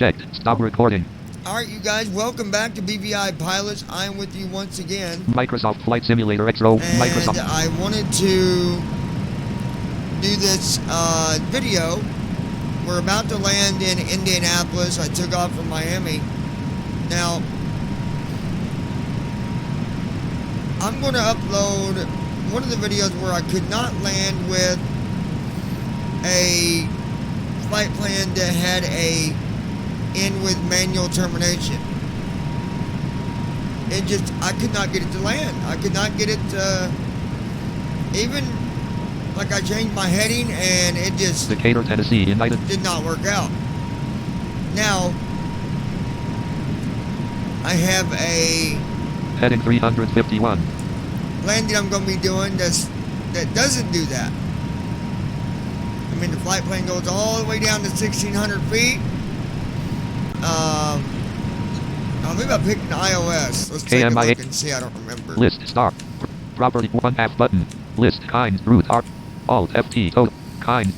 checked. Stop recording. Alright, you guys, welcome back to BVI Pilots. I'm with you once again. Microsoft Flight Simulator X-Row. And Microsoft. I wanted to do this video. We're about to land in Indianapolis. I took off from Miami. Now, I'm going to upload one of the videos where I could not land with a flight plan that had a in with manual termination. I could not get it to land. I could not get it to, even like I changed my heading and it just Decatur, Tennessee, United. did not work out. Now, I have a Heading 351. landing I'm going to be doing that doesn't do that. I mean, the flight plane goes all the way down to 1,600 feet. Maybe I picked an iOS. Let's take a look and see. I don't remember. List start. Property 1 half button. List kind root R. Alt FT total kind.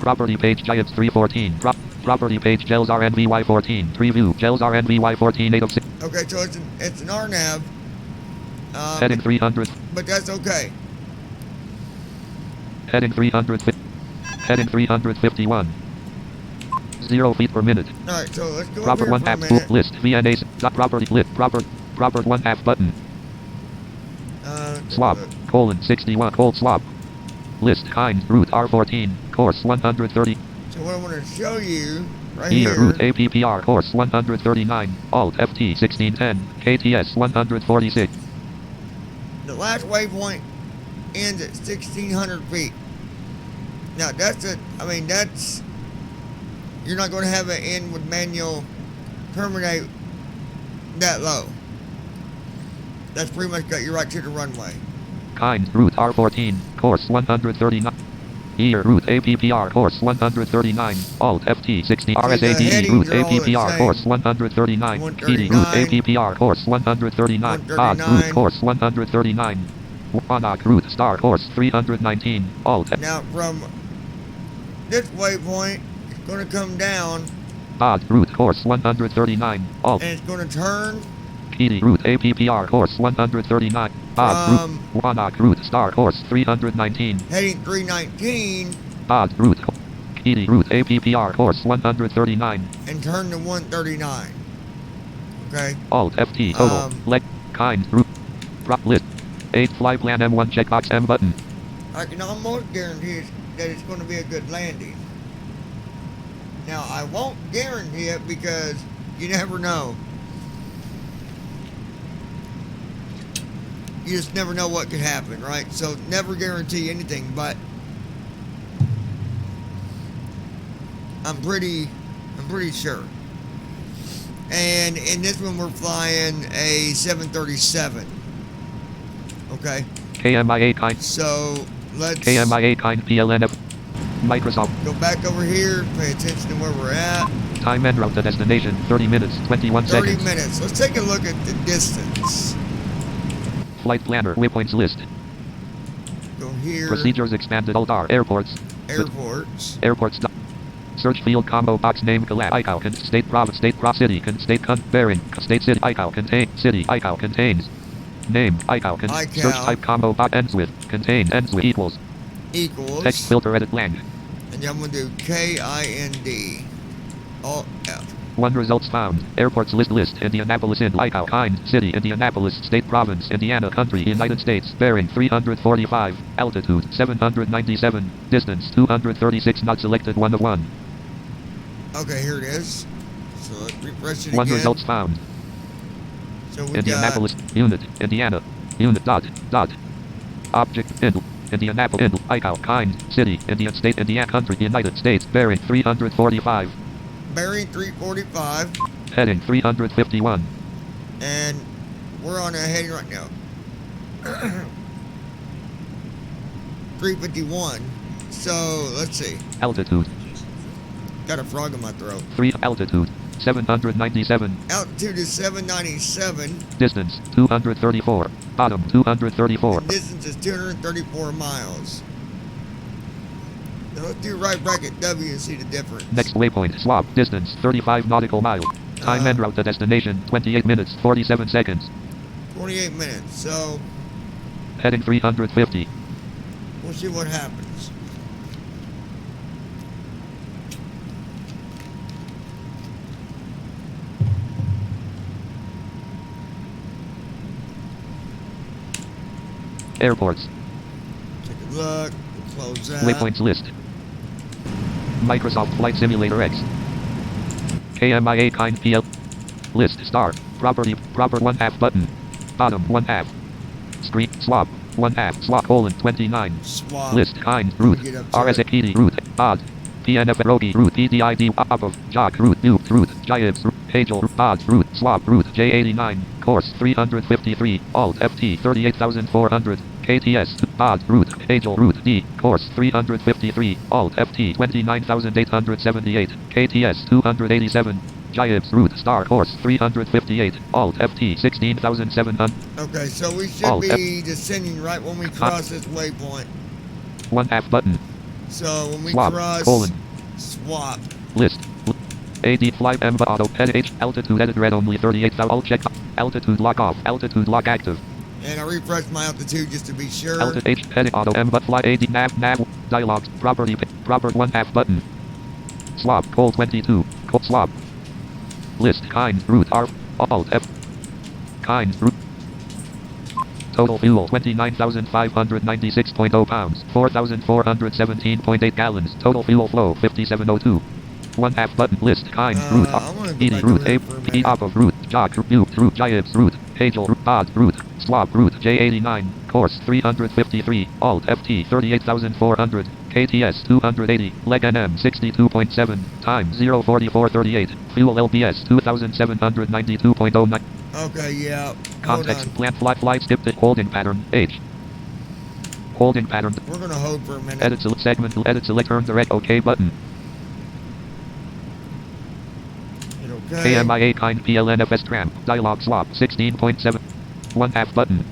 Property page Giants 314. Property page Gels RNVY 14. Preview Gels RNVY 14 806. Okay, so it's an RNAV. Heading 300. But that's okay. Heading 300. Heading 351. 0 feet per minute. Alright, so let's go Proper over 1 here for a half minute. list VNAs. Property lit. Proper 1 half button. Swap colon 61 cold swap. List kind route R14 course 130. So what I want to show you right Here here. route APPR course 139 Alt FT 1610 KTS 146. The last waypoint ends at 1,600 feet. Now that's you're not going to have an end with manual terminate that low. That's pretty much got you right to the runway. Kind route R14 course 139. Here route APPR course 139 Alt FT 60 RSADE route APPR course 139 PD route APPR course 139 OG route course 139 ONOC route star course 319 Alt. Now from this waypoint it's going to come down OG route course 139 Alt and it's going to turn PD route APPR course 139 OG route ONOC route star course 319 heading 319 OG route PD route APPR course 139 and turn to 139. Okay. Alt FT total leg kind route prop list 8 fly plan M1 checkbox M button. I can almost guarantee that it's going to be a good landing. Now I won't guarantee it because you never know. You just never know what could happen, right? So never guarantee anything, but I'm pretty sure. And in this one we're flying a 737. Okay. KMIA kind. So let's KMIA kind PLNF. Microsoft. go back over here, pay attention to where we're at. Time and route to destination 30 minutes 21 30 seconds. minutes. Let's take a look at the distance. Flight planner waypoints list. Go here. Procedures expanded Alt R airports. Airports. Airports. Search field combo box name collab ICAO con state province state pro city con state con bearing state city ICAO contain city ICAO contains name ICAO con ICAO. search type combo box ends with contain ends with equals text filter edit blank. And then I'm going to do KIND. Alt F. 1 results found. Airports list Indianapolis in ICAO kind city Indianapolis state province Indiana country United States bearing 345 altitude 797 distance 236 not selected 1 of 1. Okay, here it is. So let's refresh it 1 again. results found. So we Indianapolis unit Indiana unit dot object in Indianapolis in ICAO kind city Indian state Indiana country United States bearing 345 bearing 345. heading 351. And we're on a heading right now. 351. So let's see. Altitude Got a frog in my throat. 3 altitude 797 Altitude is 797. distance 234 bottom 234 Distance is 234 miles. Now let's do right bracket W and see the difference. Next waypoint, swap, distance, 35 nautical miles. Time en route to destination, 28 minutes, 47 seconds. 28 minutes, so... Heading 350. We'll see what happens. Airports. Take a look. We'll close that. Waypoints list. Microsoft Flight Simulator X. KMIA kind PL. List star. Property. Proper 1/2 button. Bottom 1/2. Screen. Swap. 1/2. Slot colon 29. Swap. List kind. Root. RSAPD. Root. Odd. PNF Rogi. Root. PDID. Above. Jock. Root. New. Root. Giants. Hagel. Odd. Root. Swap. Root. J89. Course 353. Alt FT 38,400. KTS. Odd. Root. Hagel. Root. D. Course 353. Alt FT 29,878. KTS 287. Giants. Root. Star. Course 358. Alt FT 16,700. Okay, so we should Alt be descending right when we cross this waypoint. 1/2 button. So when we Swap. cross... Colon. Swap. List. AD flight EMBA auto head H altitude edit red only 38,000 all check altitude lock off altitude lock active And I refreshed my altitude just to be sure. altitude H head auto EMBA fly AD nav dialogues property proper 1/2 button swap call 22 call swap list kind route R alt F kind route total fuel 29,596.0 pounds 4,417.8 gallons total fuel flow 5702 1/2 button list kind route ED route A P up of route jock route giants route Hagel odd route swap route J89 course 353 alt FT 38,400 KTS 280 leg NM 62.7 time 0:44:38 fuel LBS 2,792.09 Okay, yeah. context plant flight skipped it holding pattern H holding pattern We're gonna hold for a minute. edit select segment edit select turn direct OK button Okay. KMIA kind PLNFS tram dialog swap 16.7 1/2 button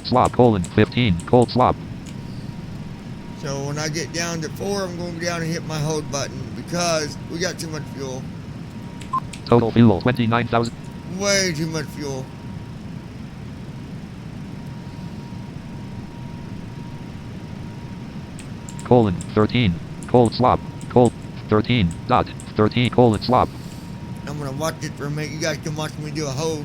swap colon 15 cold swap So when I get down to 4, I'm going to go down and hit my hold button because we got too much fuel. total fuel 29,000 Way too much fuel. colon 13 cold swap cold 13 dot 13 colon swap I'm going to watch it for a minute. You guys can watch me do a hold.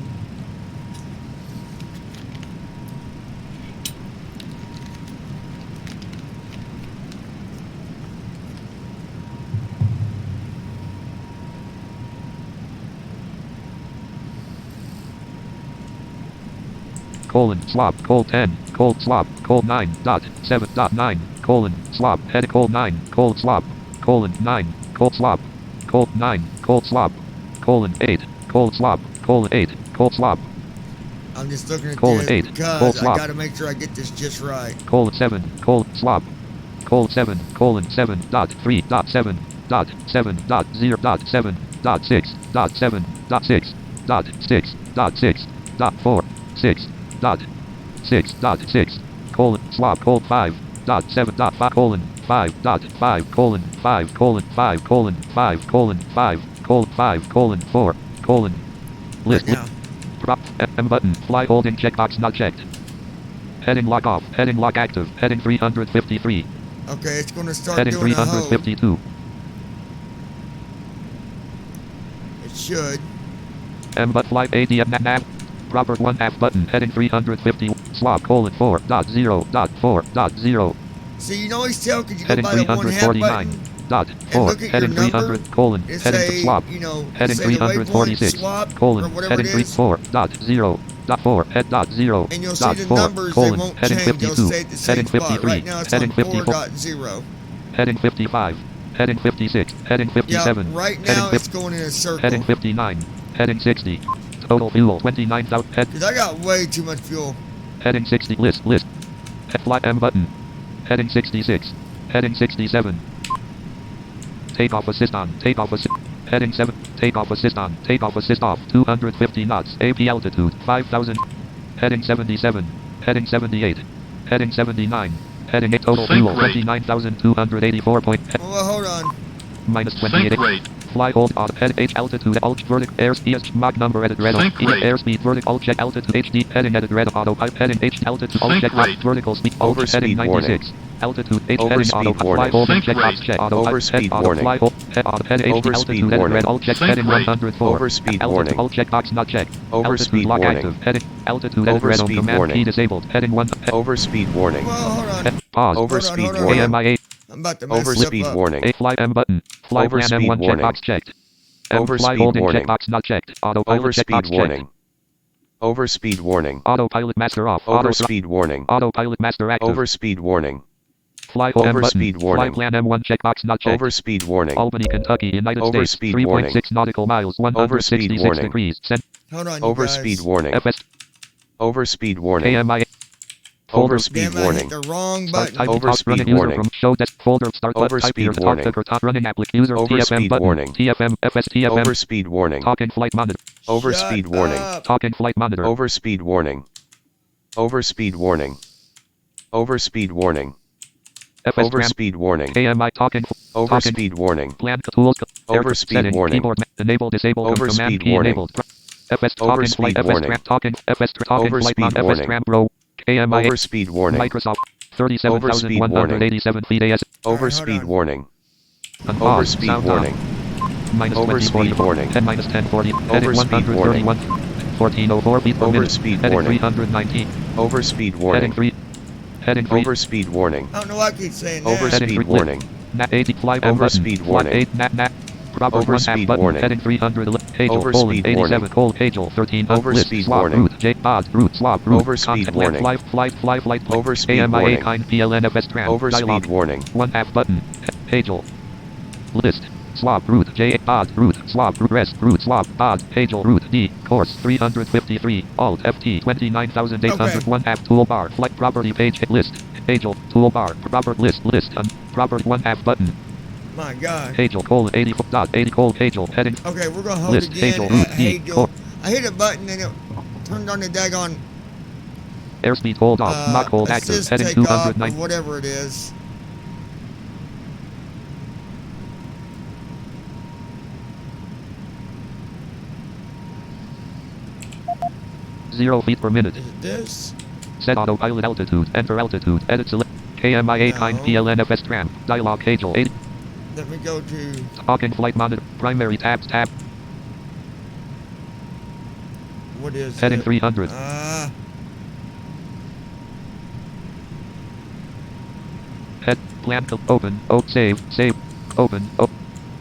colon swap cold 10 cold swap cold 9 dot 7 dot 9 colon swap head cold 9 cold swap colon 9 cold swap cold 9 cold swap colon 8 cold swap colon 8 cold swap I'm just looking at colon this 8 because cold I swap got to make sure I get this just right. colon 7 cold swap colon 7 colon 7 dot 3 dot 7 dot 7 dot 0 dot 7 dot 6 dot 7 dot 6 dot 6 dot 6 dot 4 6 dot 6 dot 6 colon swap colon 5 dot 7 dot 5 colon 5 dot 5 colon 5 colon 5 colon 5 colon 5 colon 5 colon 4 colon list Right now. prop M button fly holding checkbox not checked heading lock off heading lock active heading 353 Okay, it's going to start heading doing a hold. 352 It should. M but fly ADM nav proper 1/2 button heading 350 swap colon 4.0.4.0 See, you can always tell because you go heading by the 1/2 349 button. dot And 4 look at heading your number. 300 colon It heading say, swap you know, heading say the waypoint 346 swap or colon whatever heading it 3 is. 4 dot 0 dot 4 head dot 0 And you'll dot see the 4 numbers, they colon won't heading change. They'll 52 stay at the same heading spot. 53 Right now it's heading on 54 4.0. heading 55 heading 56 heading 57 Yeah, right heading now it's going in a circle. heading 59 heading 60 total fuel 29,000 head Because I got way too much fuel. heading 60 list head fly M button heading 66 heading 67 takeoff assist on takeoff assist heading 7 takeoff assist on takeoff assist off 250 knots AP altitude 5,000 heading 77 heading 78 heading 79 Heading 8 total Sync fuel rate. 29,284 point. Well, hold on. Minus 28. Sync rate. Fly hold auto head H altitude alt vertical airspeed Mach number edit red Sync rate. airspeed vertical alt check altitude HD heading edit red auto pipe heading H altitude alt Sync check rate. vertical speed alt heading Overspeed warning. 96 altitude H heading Overspeed auto fly warning. hold Sync check rate. box check auto pipe Overspeed head auto warning. fly hold head auto head H Overspeed altitude edit red warning. alt check Sync heading rate. 104 Overspeed altitude warning. alt check box not checked Overspeed altitude lock warning. active heading altitude edit red on Overspeed command warning. key disabled heading 1 Overspeed warning. Well, hold on. pause Overspeed hold on. warning. AMI 8 I'm about to mess Overspeed stuff up. warning. A fly M button fly plan Overspeed M1 warning. checkbox checked M fly Overspeed holding warning. checkbox not checked autopilot checkbox Overspeed checked warning. Overspeed warning. autopilot master off auto Overspeed warning. autopilot master active Overspeed warning. fly home Overspeed button warning. fly plan M1 checkbox not checked Overspeed warning. Albany, Kentucky, United States, Overspeed 3.6 warning. nautical miles, 166 Overspeed warning. degrees, cent, Hold on, you Overspeed guys. warning. FS, Overspeed warning. AMI, folder, Overspeed Damn, I warning. hit the wrong start button. type Overspeed top running warning. user from show desk folder, start button, type here Overspeed to talk warning. to top running application user, TFM Overspeed button, warning. TFM, FS, TFM, Overspeed warning. talking flight monitor, Overspeed Shut warning. up. talking flight monitor, Overspeed warning. Overspeed warning. Overspeed warning. FS, tram, Overspeed warning. AMI, talking, Overspeed warning. plan tools, Overspeed setting, warning. keyboard, enable, disable, Overspeed command key warning. enabled, FS, talking flight, Overspeed FS, warning. tram, talking, FS, talking flight, Overspeed FS, warning. tram, pro, AMI, Overspeed warning. Microsoft 37,187 feet AS. Overspeed on. warning. Unpause. Overspeed Sound warning. off. Minus Overspeed 2040. warning. 10 minus 1040. Heading Overspeed 131. 1404 feet per minute. Overspeed Heading warning. 319. Overspeed Heading warning. 3. Heading 3. Overspeed warning. I don't know why I keep saying that. Heading Overspeed 3. warning. Nat 80. Fly M button. Overspeed Flight warning. 8. Nat. Proper 1 half Overspeed button. warning. Heading 311. Hagel. Overspeed Colon 87. warning. Col. Hagel 13. Overspeed list. Swap. warning. Route. J. Pod. Route. Swap. Route. Overspeed Contact warning. land. Flight. Overspeed AMIA warning. kind PLNFS tram. Overspeed Dialog. warning. 1 half button. Hagel. List. Swap route J pod route swap rest route swap pod Hagel route D course 353 Alt FT 29,801 app toolbar flight property page list Hagel toolbar proper list proper 1 half button My God. Hagel colon 80 colon Hagel heading Okay, we're gonna hold list again. Hagel route D Hagel. I hit a button and it turned on the daggone airspeed hold off not hold active assist heading takeoff or 209 whatever it is. Zero feet per minute. Is it this? Set autopilot altitude. Enter altitude. Edit select. KMIA kind No. PLNFS tram. Dialog Hagel 80. Let me go to Talking flight monitor. Primary tab. what is Heading it? 300. Head. Plan. Open. Save. Open.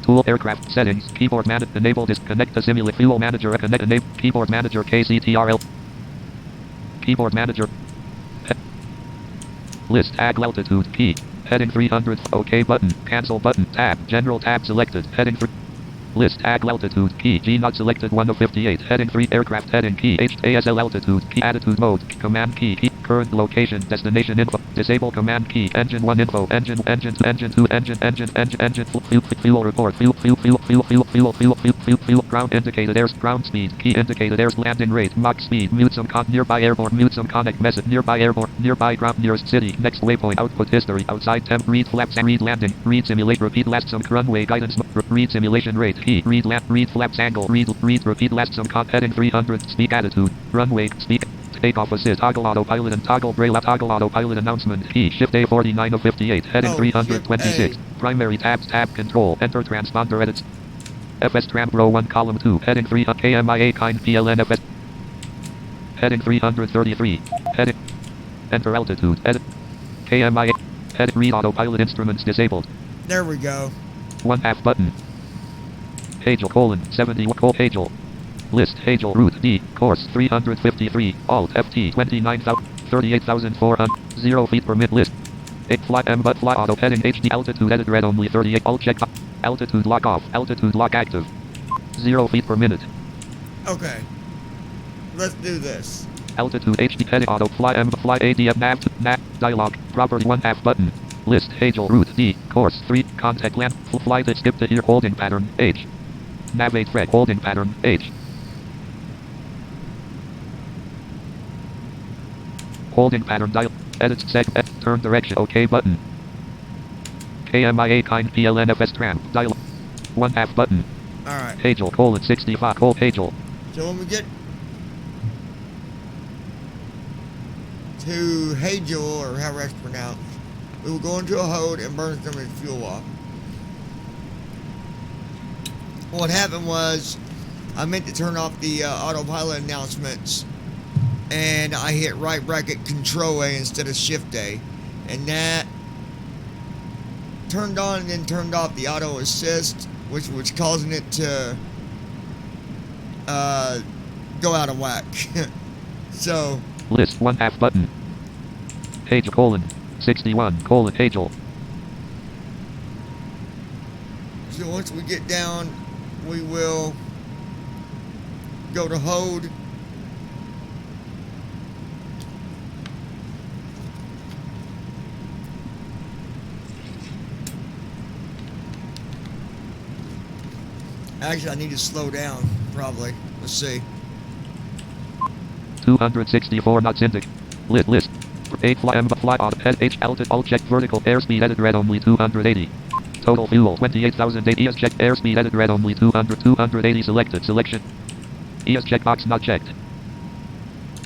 Tool aircraft settings. Keyboard manager. Enable disconnect to simulate fuel manager. Connect. Enable. Keyboard manager. KCTRL. Keyboard manager. List. Ag altitude. Key. Heading 300. OK button. Cancel button. Tab. General tab selected. Heading 3. List. Ag altitude. Key. G not selected. 1 of 58. Heading 3. Aircraft heading. Key. ASL altitude. Key. Attitude mode. Command key. Key. Current location. Destination info. Disable command key. Engine 1 info. Engine 2. Engine. Fuel report. Fuel. Ground indicated airs. Ground speed. Key indicated airs. Landing rate. Mach speed. Mute some nearby airborne. Mute some connect message. Nearby airborne. Nearby ground. Nearest city. Next waypoint. Output history. Outside temp. Read flaps. Read landing. Read simulate. Repeat last some runway guidance. Read simulation rate. Key. Read flaps angle. Read. Repeat last some heading 300. Speak attitude. Runway. Speak. Takeoff assist. Toggle autopilot and toggle braille. Toggle autopilot announcement. Key. Shift A 49 of 58. Heading 326. Primary tab control. Enter transponder edits. FS tram row 1 column 2. Heading 3 KMIA kind PLNFS. Heading 333. Heading. Enter altitude. Edit. KMIA. Heading read autopilot instruments disabled. There we go. 1 half button. Hagel colon 71 col Hagel. List Hagel route D course 353 Alt FT 38,400 0 feet per minute list 8 fly M but fly auto heading HD altitude edit red only 38 alt check altitude lock off altitude lock active 0 feet per minute Okay. Let's do this. altitude HD heading auto fly M fly ADF nav dialog property 1 half button list Hagel route D course 3 contact land flight skip to here holding pattern H navigate thread holding pattern H holding pattern dial edit seg Turn direction. OK button. KMIA kind PLNFS tram. Dial. 1/2 button. Alright. Hagel, colon 65, col Hagel. So when we get to Hagel, or however it's pronounced, we will go into a hold and burn some of the fuel off. What happened was, I meant to turn off the autopilot announcements, and I hit right bracket Control A instead of Shift A, and that turned on and then turned off the auto assist, which was causing it to go out of whack. So list 1/2 button. Hagel, colon 61, colon Hagel. So once we get down, we will go to hold. Actually, I need to slow down, probably. Let's see. 264 knots indicated. List. 8 fly on head H altitude all check vertical airspeed edit red only 280. Total fuel 28,008 ES check airspeed edit red only 280 selected selection. ES checkbox not checked.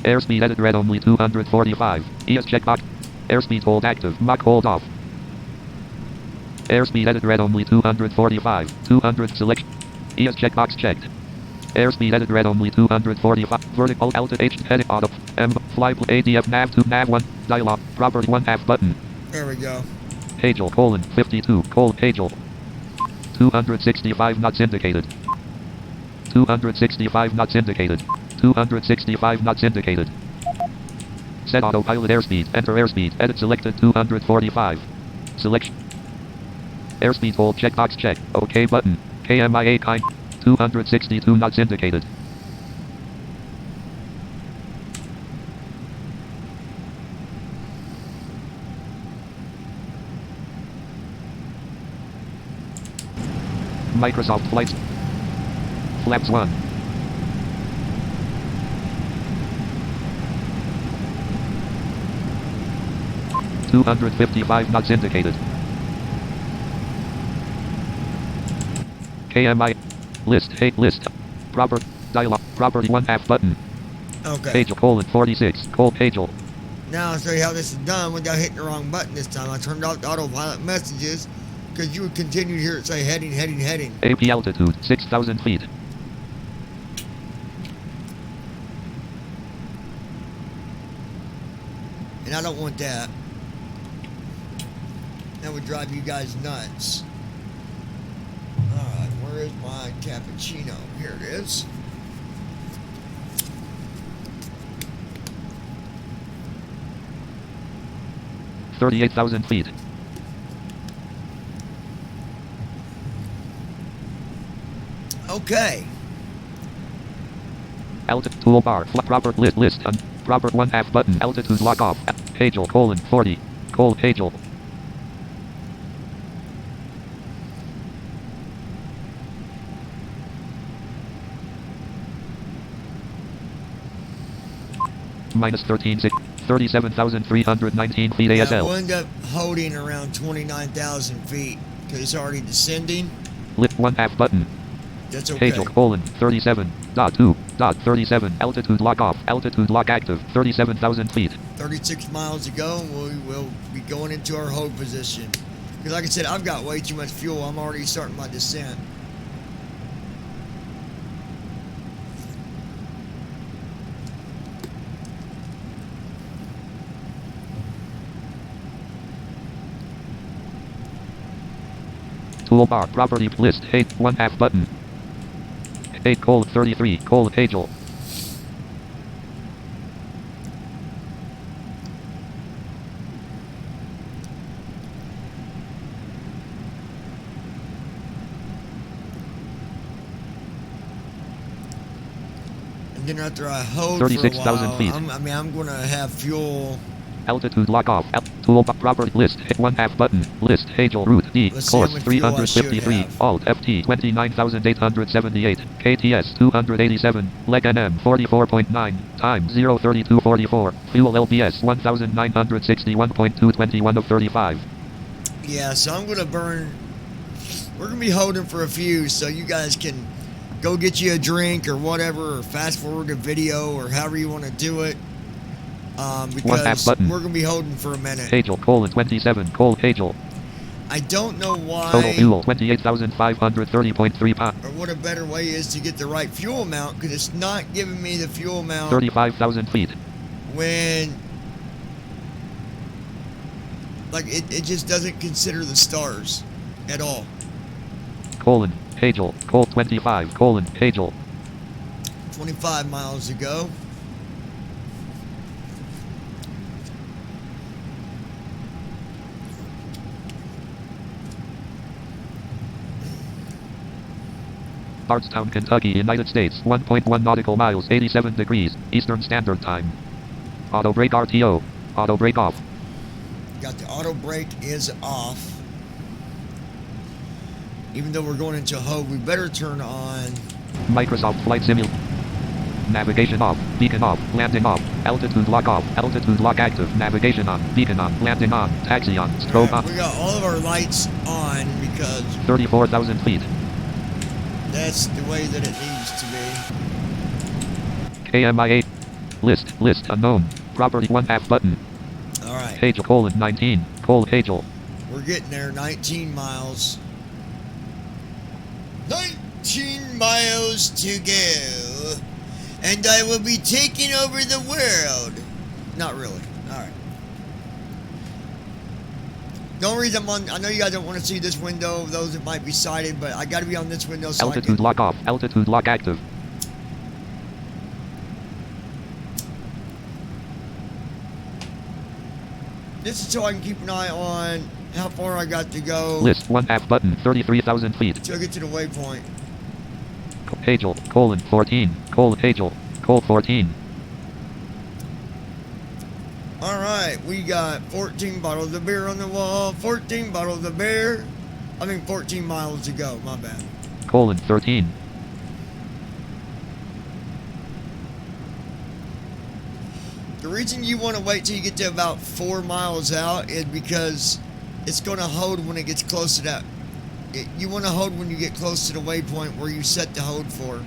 Airspeed edit red only 245. ES checkbox. Airspeed hold active. Mach hold off. Airspeed edit red only 245. 200 selection. ES checkbox checked. Airspeed edit red only 245. Vertical altitude H heading auto. M fly ADF nav 2 nav 1 dialog property 1/2 button. There we go. Hagel, colon 52, colon Hagel. 265 knots indicated. 265 knots indicated. 265 knots indicated. Set autopilot airspeed. Enter airspeed. Edit selected 245. Selection. Airspeed hold checkbox check. OK button. KMIA kind. 262 knots indicated. Microsoft flights. Flaps 1. $255 knots indicated. KMI. List. Hey, list. Proper. Dialog. Property 1/2 button. Okay. Hagel, colon 46. Cold Hagel. Now I'll show you how this is done without hitting the wrong button this time. I turned off the autopilot messages because you would continue to hear it say heading, heading, heading. AP altitude 6,000 feet. And I don't want that. That would drive you guys nuts. Alright, where is my cappuccino? Here it is. $38,000 feet. Okay. Altitude toolbar. Proper list. Proper 1/2 button. Altitude lock off. Hagel, colon 40. Cold Hagel. Minus 37,319 feet Now, ASL. we'll end up holding around 29,000 feet because it's already descending. Lift 1/2 button. That's okay. Hagel, colon 37.2.37. Altitude lock off. Altitude lock active. 37,000 feet. 36 miles to go, and we will be going into our hold position. Because like I said, I've got way too much fuel. I'm already starting my descent. Toolbar. Property list. 8 1/2 button. 8 colon 33 colon Hagel. And then after I hold for a 36,000 while, feet. I'm going to have fuel. Altitude lock off. Toolbar. Property list. 1/2 button. List. Hagel route D. Let's see Course how much fuel I should 353. have. Alt FT 29,878. KTS 287, leg NM 44.9, time 0:32:44, fuel LPS 1961.221 of 35. Yeah, so I'm gonna burn. We're gonna be holding for a few, so you guys can go get you a drink or whatever, or fast forward a video or however you want to do it. Because we're gonna be holding for a minute. Hagel, 27, Hagel. I don't know why. Total fuel 28,530.3 pounds. Or what a better way is to get the right fuel amount, because it's not giving me the fuel amount. 35,000 feet. When, like, it just doesn't consider the stars at all. Hagel, 25, Hagel. 25 miles to go. Bardstown, Kentucky, United States, 1.1 nautical miles, 87 degrees, Eastern Standard Time. Auto brake RTO. Auto brake off. Got the auto brake is off. Even though we're going into Hove, we better turn on Microsoft Flight Simulator. Navigation off. Beacon off. Landing off. Altitude lock off. Altitude lock active. Navigation on. Beacon on. Landing on. Taxi on. Strobe on. We got all of our lights on because 34,000 feet. that's the way that it needs to be. KMI 8. List unknown. Property 1/2 button. Alright. Hagel, 19. Hagel. We're getting there. 19 miles. 19 miles to go. And I will be taking over the world. Not really. Alright. The only reason I'm on, I know you guys don't want to see this window, those that might be sighted, but I got to be on this window so Altitude lock off. Altitude lock active. This is so I can keep an eye on how far I got to go. List 1/2 button. 33,000 feet. Till I get to the waypoint. Hagel, 14. Hagel, 14. Alright, we got 14 bottles of beer on the wall. 14 bottles of beer. 14 miles to go. My bad. 13. The reason you want to wait till you get to about 4 miles out is because it's going to hold when it gets close to that. You want to hold when you get close to the waypoint where you set the hold for.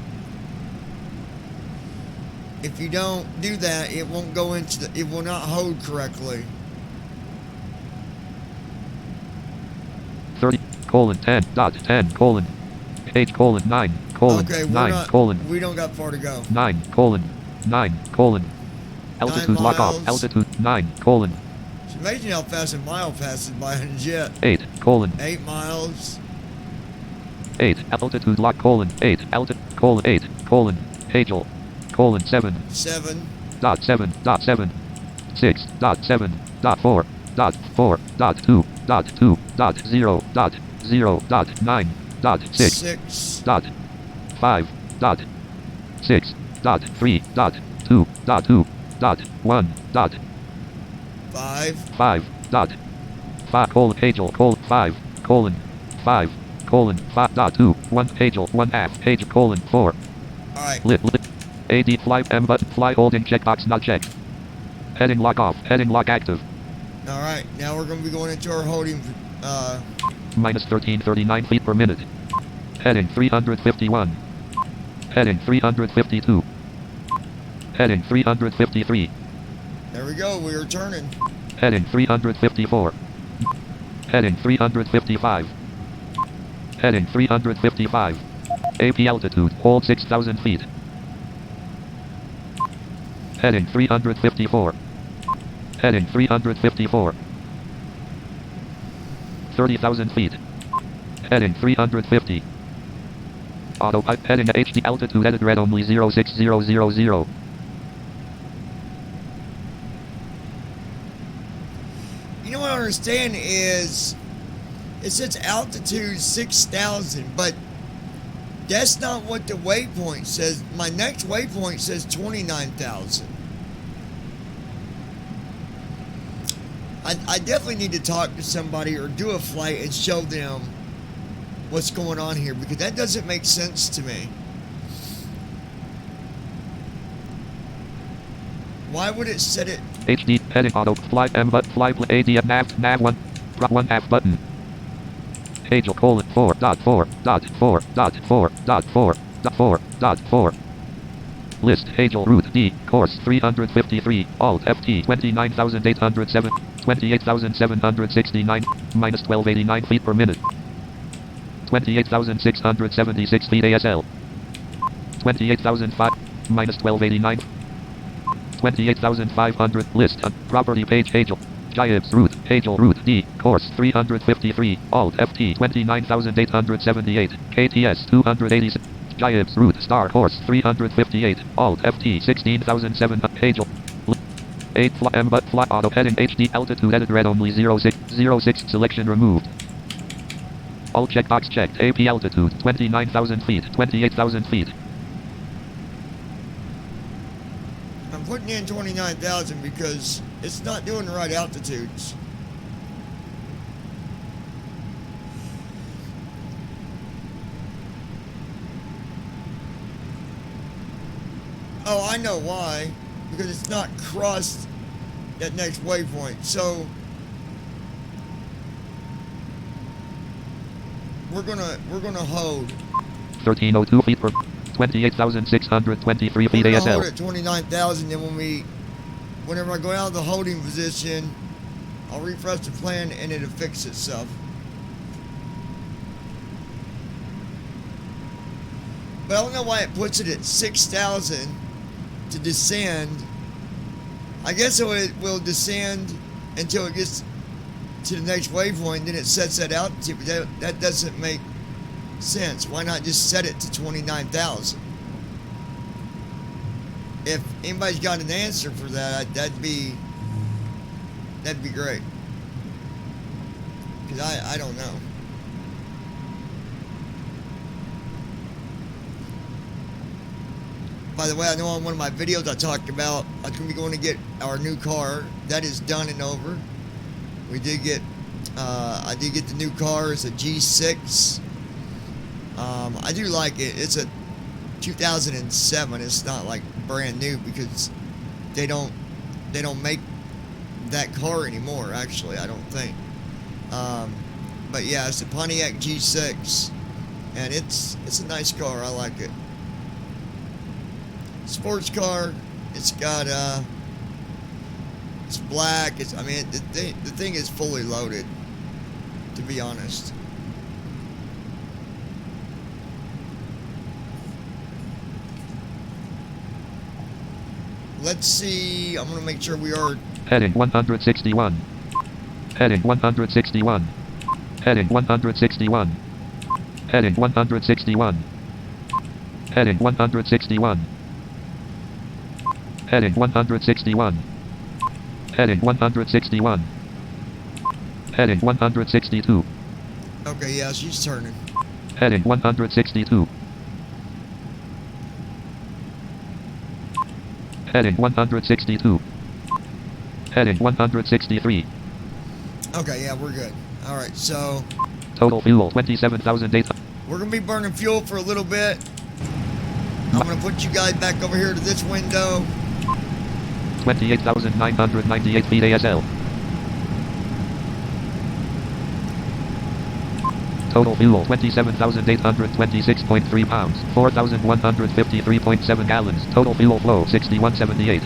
If you don't do that, it won't go into the, it will not hold correctly. 30, 10, 8, 9, Okay, 9, we don't got far to go. 9, altitude lock off, miles. altitude 9, It's amazing how fast a mile passes by in a jet. 8, 8 miles. 8, altitude lock, 8, altitude, 8, Hagel, 7, 7. 7, 6, 7, 4, 4, 2, 0, 0, 9, 6, 6. 5, 6, 3, 2, 1, 5. 5, Hagel, 5, 5, 2, 1, Hagel, 1/2, Hagel, 4. Alright. Lit. AD fly M button, fly holding checkbox not checked. Heading lock off, heading lock active. Alright, now we're going to be going into our holding. Minus 1339 feet per minute. Heading 351. Heading 352. Heading 353. There we go, we are turning. Heading 354. Heading 355. Heading 355. AP altitude, hold 6,000 feet. Heading 354. Heading 354. 30,000 feet. Heading 350. Autopilot heading HD altitude edit red only 06000. You know what I understand is it says altitude 6,000, but that's not what the waypoint says. My next waypoint says 29,000. I definitely need to talk to somebody or do a flight and show them what's going on here, because that doesn't make sense to me. Why would it set it? HD, heading auto, fly M but fly ADF nav 1, prop 1 F button. Angel colon 4.4.4.4.4.4. List Angel route D, course 353, Alt FT 29,807, 28,769, minus 1289 feet per minute. 28,676 feet ASL. 28,005, minus 1289. 28,500, list, property page Angel. Giants route, Angel route D, course 353, Alt FT 29,878, KTS 286. Giants route star course 358, Alt FT 16,700, Angel. 8 fly M but fly auto heading HD altitude edit red only 06 selection removed. All checkbox checked. AP altitude 29,000 feet, 28,000 feet. I'm putting in 29,000 because it's not doing the right altitudes. Oh, I know why. Because it's not crossed that next waypoint. So we're gonna hold. 1302 feet per 28,623 feet We're gonna ASL. hold at 29,000. Then whenever I go out of the holding position, I'll refresh the plan and it'll fix itself. But I don't know why it puts it at 6,000 to descend. I guess it will descend until it gets to the next waypoint, then it sets that altitude. But that doesn't make sense. Why not just set it to 29,000? If anybody's got an answer for that, that'd be great. Because I don't know. By the way, I know on one of my videos I talked about I'm going to be going to get our new car. That is done and over. We did get, I did get the new car. It's a G6. I do like it. It's a 2007. It's not like brand new because they don't make that car anymore. Actually, I don't think. But yeah, it's a Pontiac G6, and it's a nice car. I like it. Sports car. It's got it's black. The thing is fully loaded, to be honest. Let's see. I'm gonna make sure we are heading 161. Heading 161. Heading 161. Heading 161. Heading 161. Heading 161. Heading 161. Heading 162. Okay, yeah, she's turning. Heading 162. Heading 162. Heading 163. Okay, yeah, we're good. All right, so Total fuel 27,800. we're gonna be burning fuel for a little bit. I'm gonna put you guys back over here to this window. 28,998 feet ASL. Total fuel 27,826.3 pounds, 4,153.7 gallons. Total fuel flow 6178.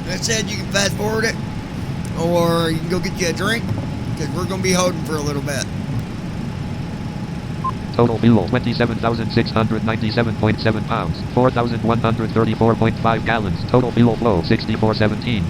That said, you can fast forward it, or you can go get you a drink, because we're going to be holding for a little bit. Total fuel 27,697.7 pounds, 4,134.5 gallons. Total fuel flow 6417.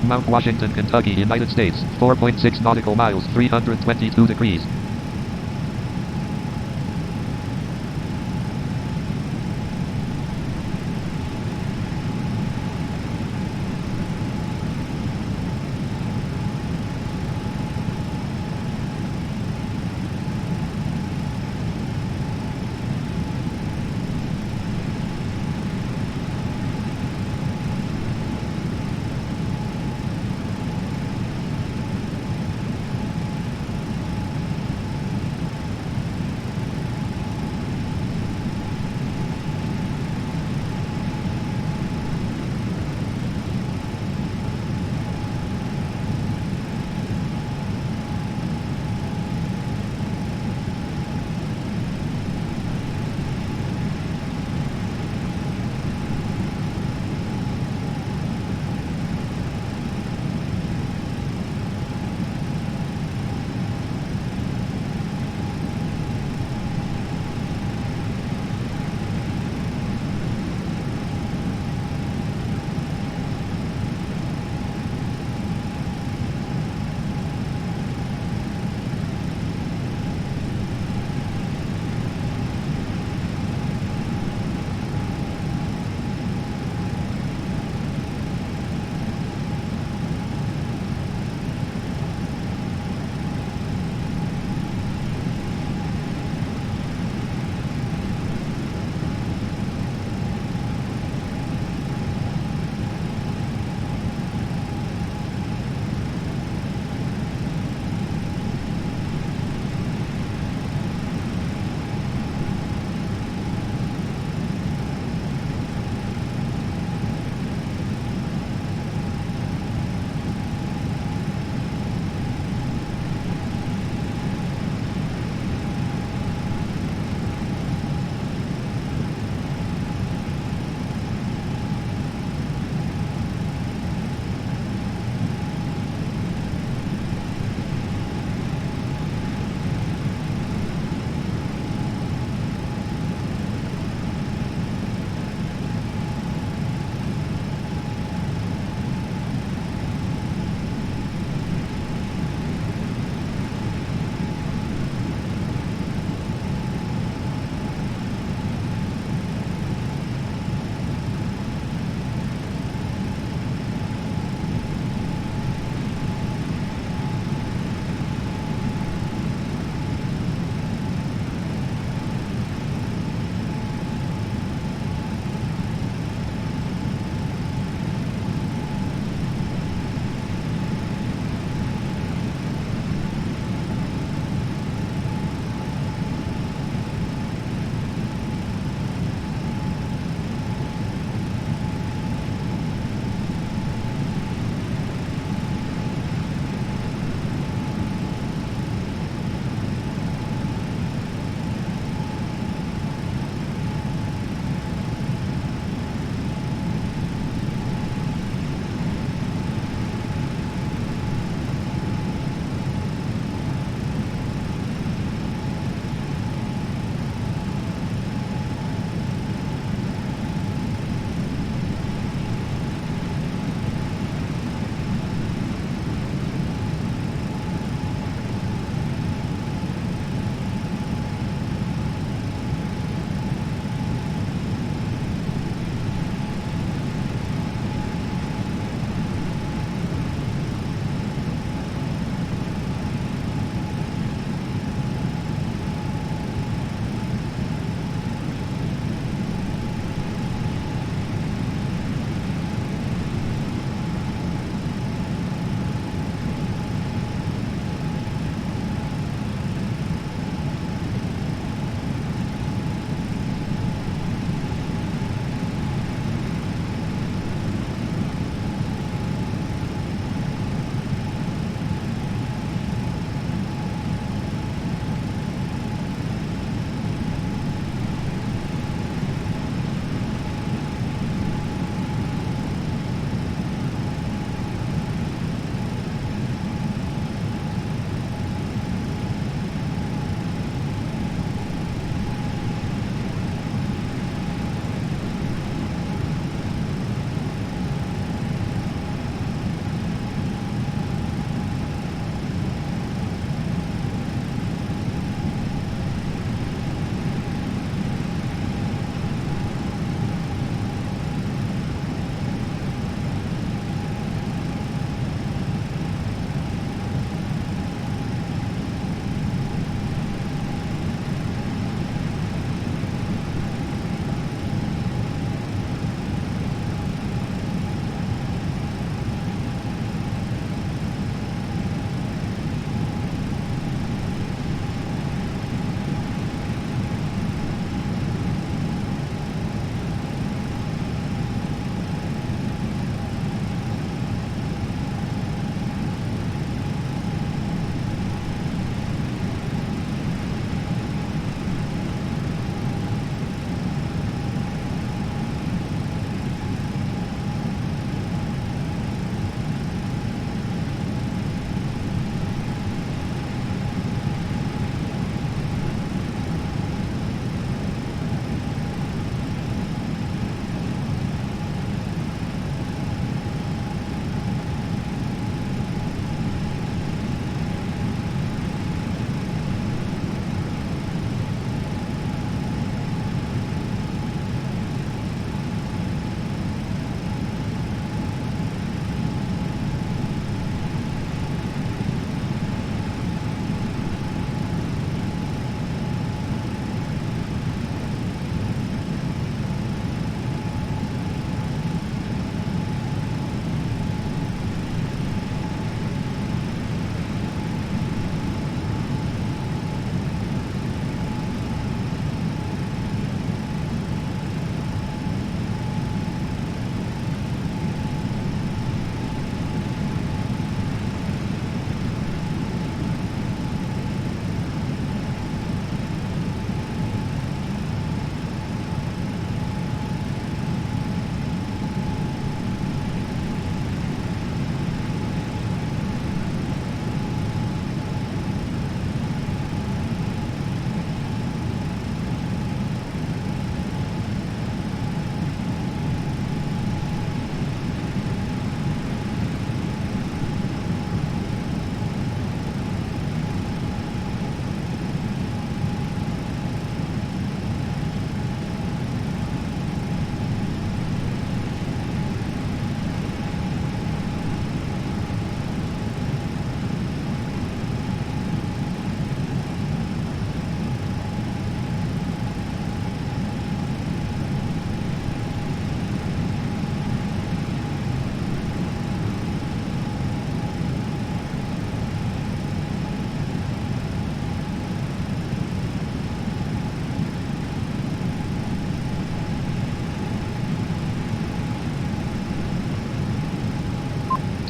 Mount Washington, Kentucky, United States, 4.6 nautical miles, 322 degrees.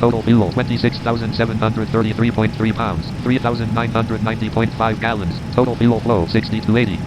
Total fuel 26,733.3 pounds. 3,990.5 gallons. Total fuel flow 60 to 80.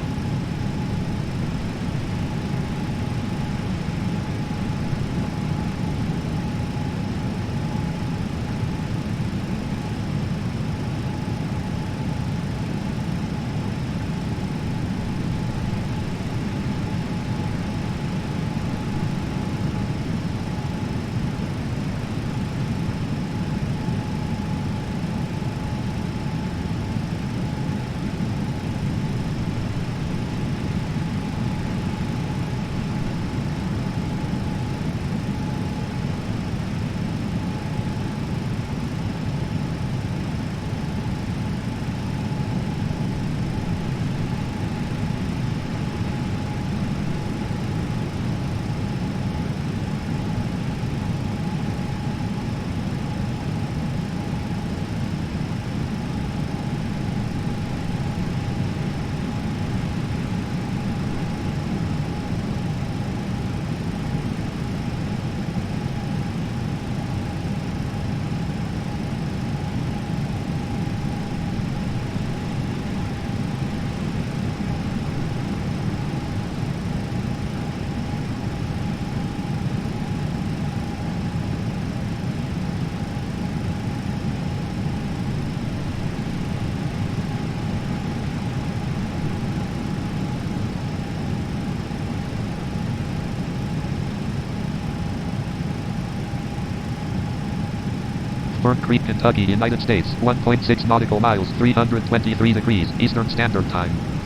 Fern Creek, Kentucky, United States. 1.6 nautical miles, 323 degrees, Eastern Standard Time.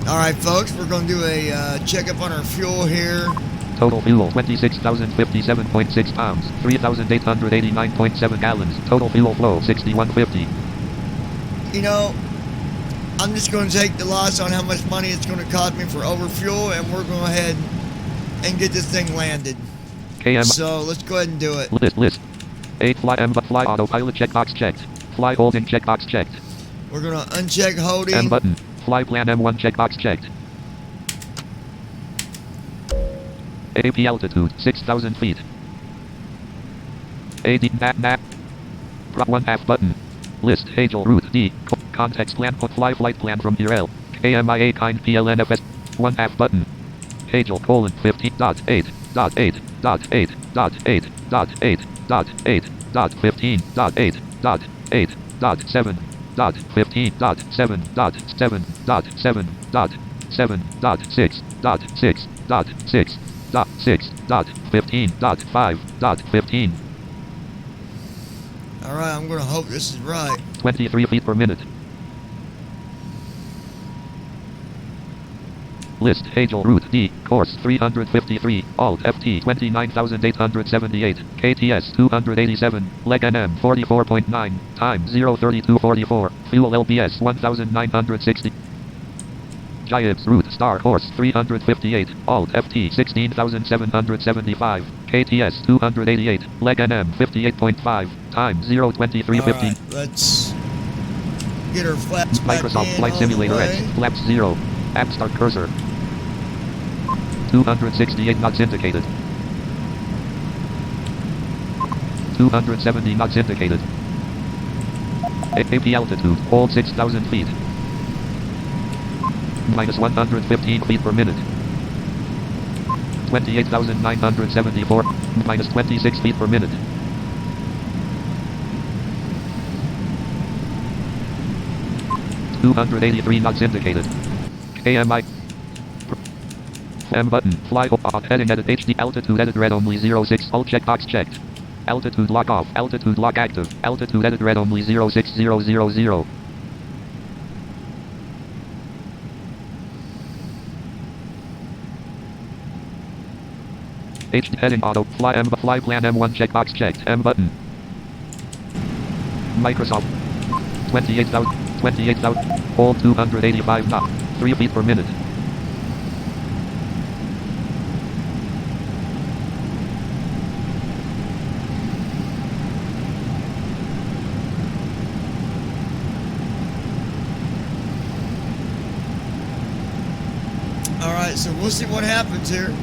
All right, folks, we're going to do a checkup on our fuel here. Total fuel 26,057.6 pounds, 3,889.7 gallons. Total fuel flow 6150. You know, I'm just going to take the loss on how much money it's going to cost me for overfuel, and we're going to go ahead and get this thing landed. KM. So let's go ahead and do it. List. 8 fly M but fly autopilot checkbox checked. Fly holding checkbox checked. We're going to uncheck holding. M button. Fly plan M1 checkbox checked. AP altitude 6,000 feet. AD nap. Prop 1 half button. List Hagel route D. Context plan fly flight plan from here L. KMIA kind PLNFS 1 half button. Hagel colon 15.8.8.8.8.8.7.7.7.6.6.6.6.15.5.15. All right, I'm going to hope this is right. 23 feet per minute. List Hagel route D, course 353, Alt FT 29,878, KTS 287, leg NM 44.9, time 0:32:44, fuel LBS 1,960. Giants route star course 358, Alt FT 16,775, KTS 288, leg NM 58.5, time 0:23:15. Right, let's get our flaps back Microsoft in Flight all Simulator the X, way. flaps 0, app start cursor. 268 knots indicated. 270 knots indicated. AP altitude, hold 6,000 feet. Minus 115 feet per minute. 28,974, minus 26 feet per minute. $283 knots indicated. KMI. M button. Fly off. Heading edit HD. Altitude edit red only 06. All checkbox checked. Altitude lock off. Altitude lock active. Altitude edit red only 06000. HD heading auto. Fly M. Fly plan M1 checkbox checked. M button. Microsoft. 28,000. Hold 285 knots. 3 feet per minute. All right, so we'll see what happens here.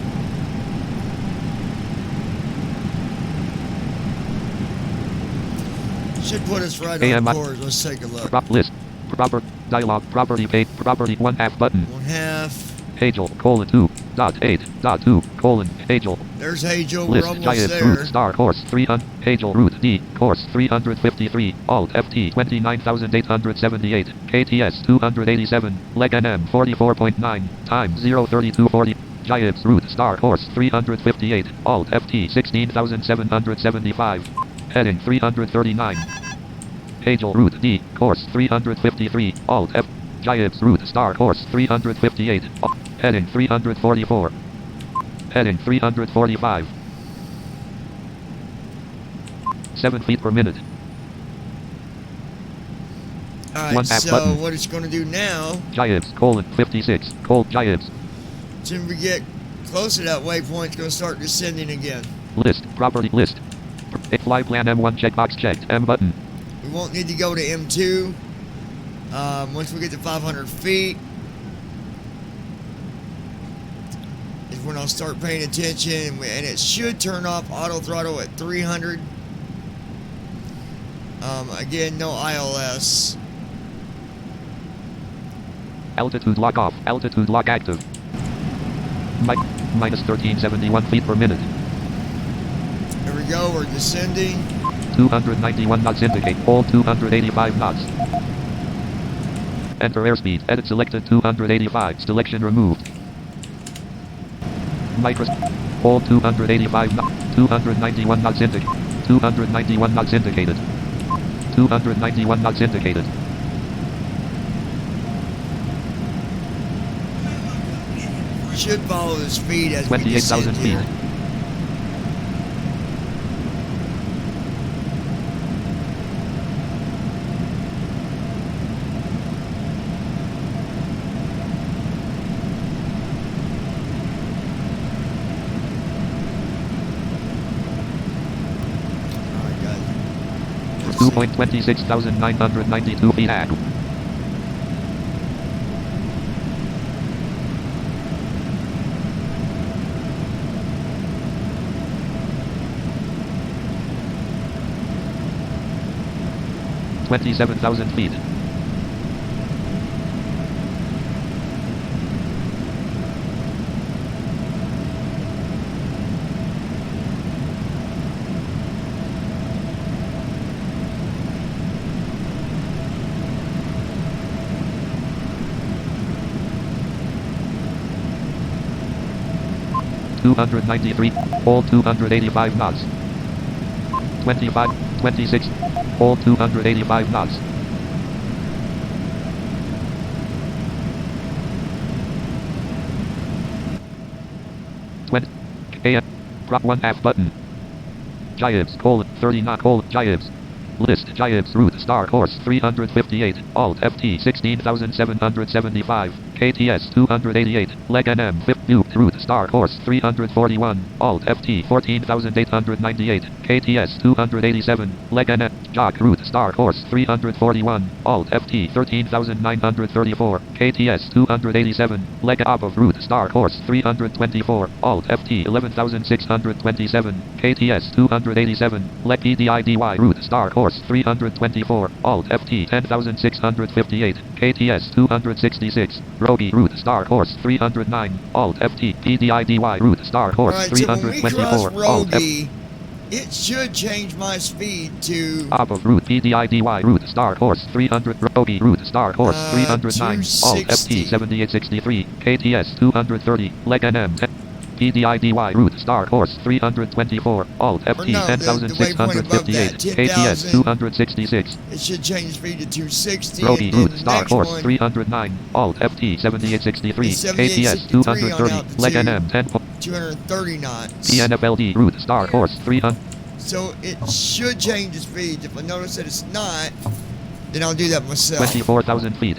Should put us right on course. Let's take a look. List. Proper. Dialog. Property page. Property 1 half button. 1/2. Hagel, colon 2.8.2, colon, Hagel. There's Hagel. List, We're almost Giants there. route star course 300, Hagel route D, course 353, Alt FT 29,878, KTS 287, leg NM 44.9, time 0:32:40. Giants route star course 358, Alt FT 16,775, heading 339. Hagel route D, course 353, Alt F. Giants route star course 358, heading 344, heading 345, 7 feet per minute. All right, 1 half so button. what it's going to do now, Giants, colon 56, cold Giants. as soon as we get close to that waypoint, it's going to start descending again. List, property list. Fly plan M1 checkbox checked, M button. We won't need to go to M2. Once we get to 500 feet is when I'll start paying attention, and it should turn off auto throttle at 300. Again, no ILS. Altitude lock off, altitude lock active. Minus 1371 feet per minute. Here we go, we're descending. 291 knots indicate, hold 285 knots. Enter airspeed, edit selected 285, selection removed. Hold 285 knots, 291 knots indicated, 291 knots indicated, 291 knots indicated. should follow the speed as we 28,000 descend feet. here. Alright, guys. Let's see. 2.26,992 feet ag. $27,000 feet. $293, hold 285 knots. 25, 26, hold 285 knots. AM, prop 1 half button. Jibes, colon, 30 knot, colon, jibes. List, jibes, route, star, course, 358, alt, FT, 16,775, KTS, 288, leg NM, 5, route, star, course, 341, alt, FT, 14,898, KTS, 287, leg NM, jog, route, star, course, 341, alt, FT, 13,934, KTS, 287, leg above, route, star, course, 324, alt, FT, 11,627, KTS, 287, leg EDIDY, route, star, course, 324, alt, FT, 10,658, KTS, 266, Rogi, route, star, course, 309, alt, FT, PDIDY, route, star, course, Alright, so when we cross 324, alt, Rogi, it should change my speed to above route PDIDY route star course 300 Rogi route star course 309 alt 260. FT 7863 KTS 230 leg NM 10 PDIDY route star course 324 alt FT no, the waypoint above that, 10,658 KTS 10,000. 266 it should change speed to 260. Rogi and route the star next course one 309 alt FT 7863 is KTS 7863 on 230 leg NM 10 230 knots. PNFLD route star course 300 So it should change the speed. If I notice that it's not, then I'll do that myself. 24,000 feet.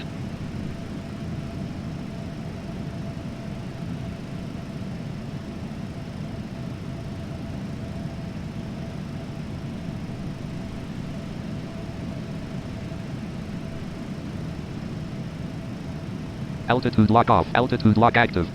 Altitude lock off. Altitude lock active.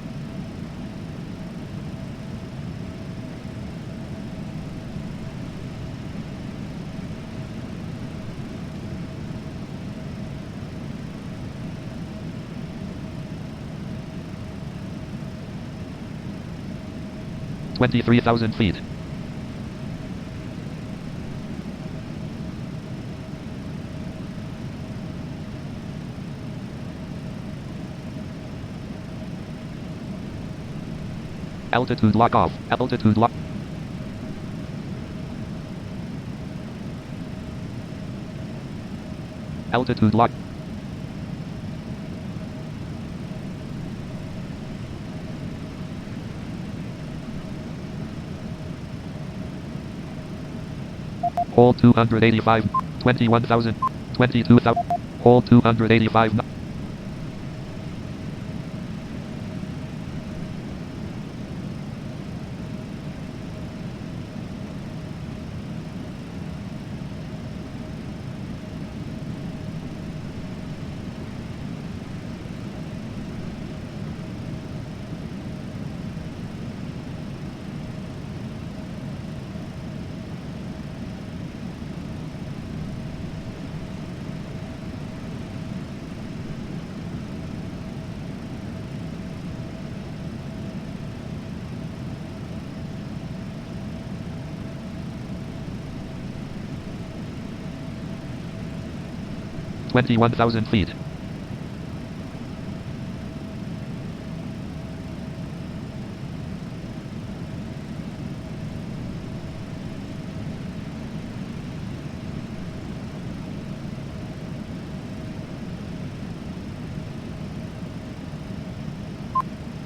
$23,000 feet. Altitude lock off. Altitude lock. Altitude lock. Hold 285, 21,000, 22,000, hold 285. $21,000 feet.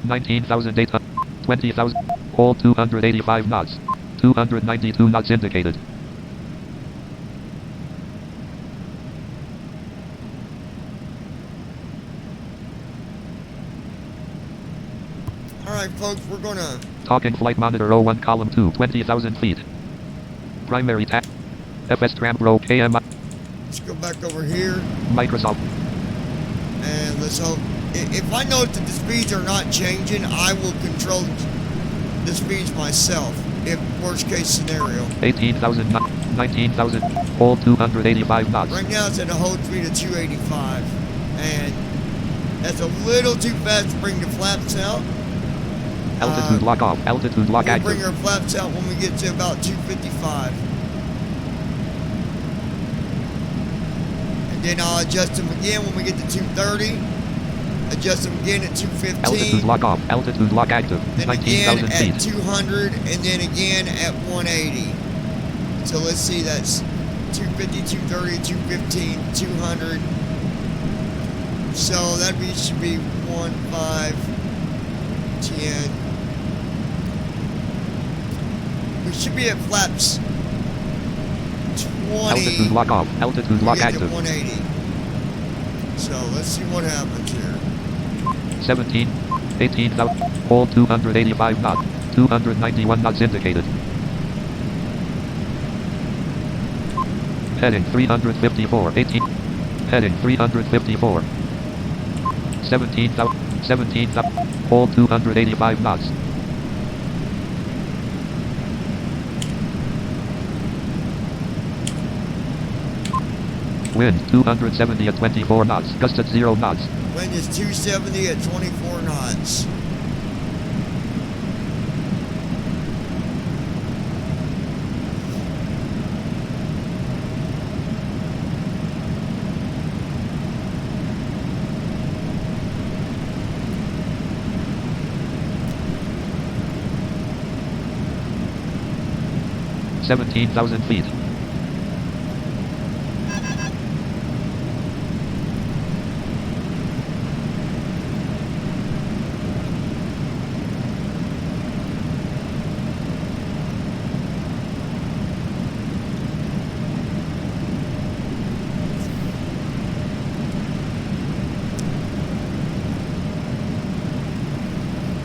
19,800. 20,000. Hold 285 knots. 292 knots indicated. Alright, folks, we're gonna... Talking flight monitor 01 column 2, 20,000 feet. Primary tap. FS tram row KMI. Let's go back over here. Microsoft. And let's hope... If I note that the speeds are not changing, I will control the speeds myself. If worst case scenario. 18,000, 19,000. Hold 285 knots. Right now it's at a hold speed of 285. And that's a little too fast to bring the flaps out. Altitude lock off. Altitude lock We'll active. bring our flaps out when we get to about 255. And then I'll adjust them again when we get to 230. Adjust them again at 215. Altitude lock off. Altitude lock active. Then again 19,000 at feet. 200. And then again at 180. So let's see, that's 250, 230, 215, 200. So that should be 1, 5, 10. We should be at flaps 20. Altitude lock off. Altitude lock We get to active. 180. So let's see what happens here. 17, 18,000. Hold 285 knots. 291 knots indicated. Heading 354. 18. Heading 354. 17,000. 17,000. Hold 285 knots. Wind 270 at 24 knots. Gust at 0 knots. Wind is 270 at 24 knots. $17,000 feet.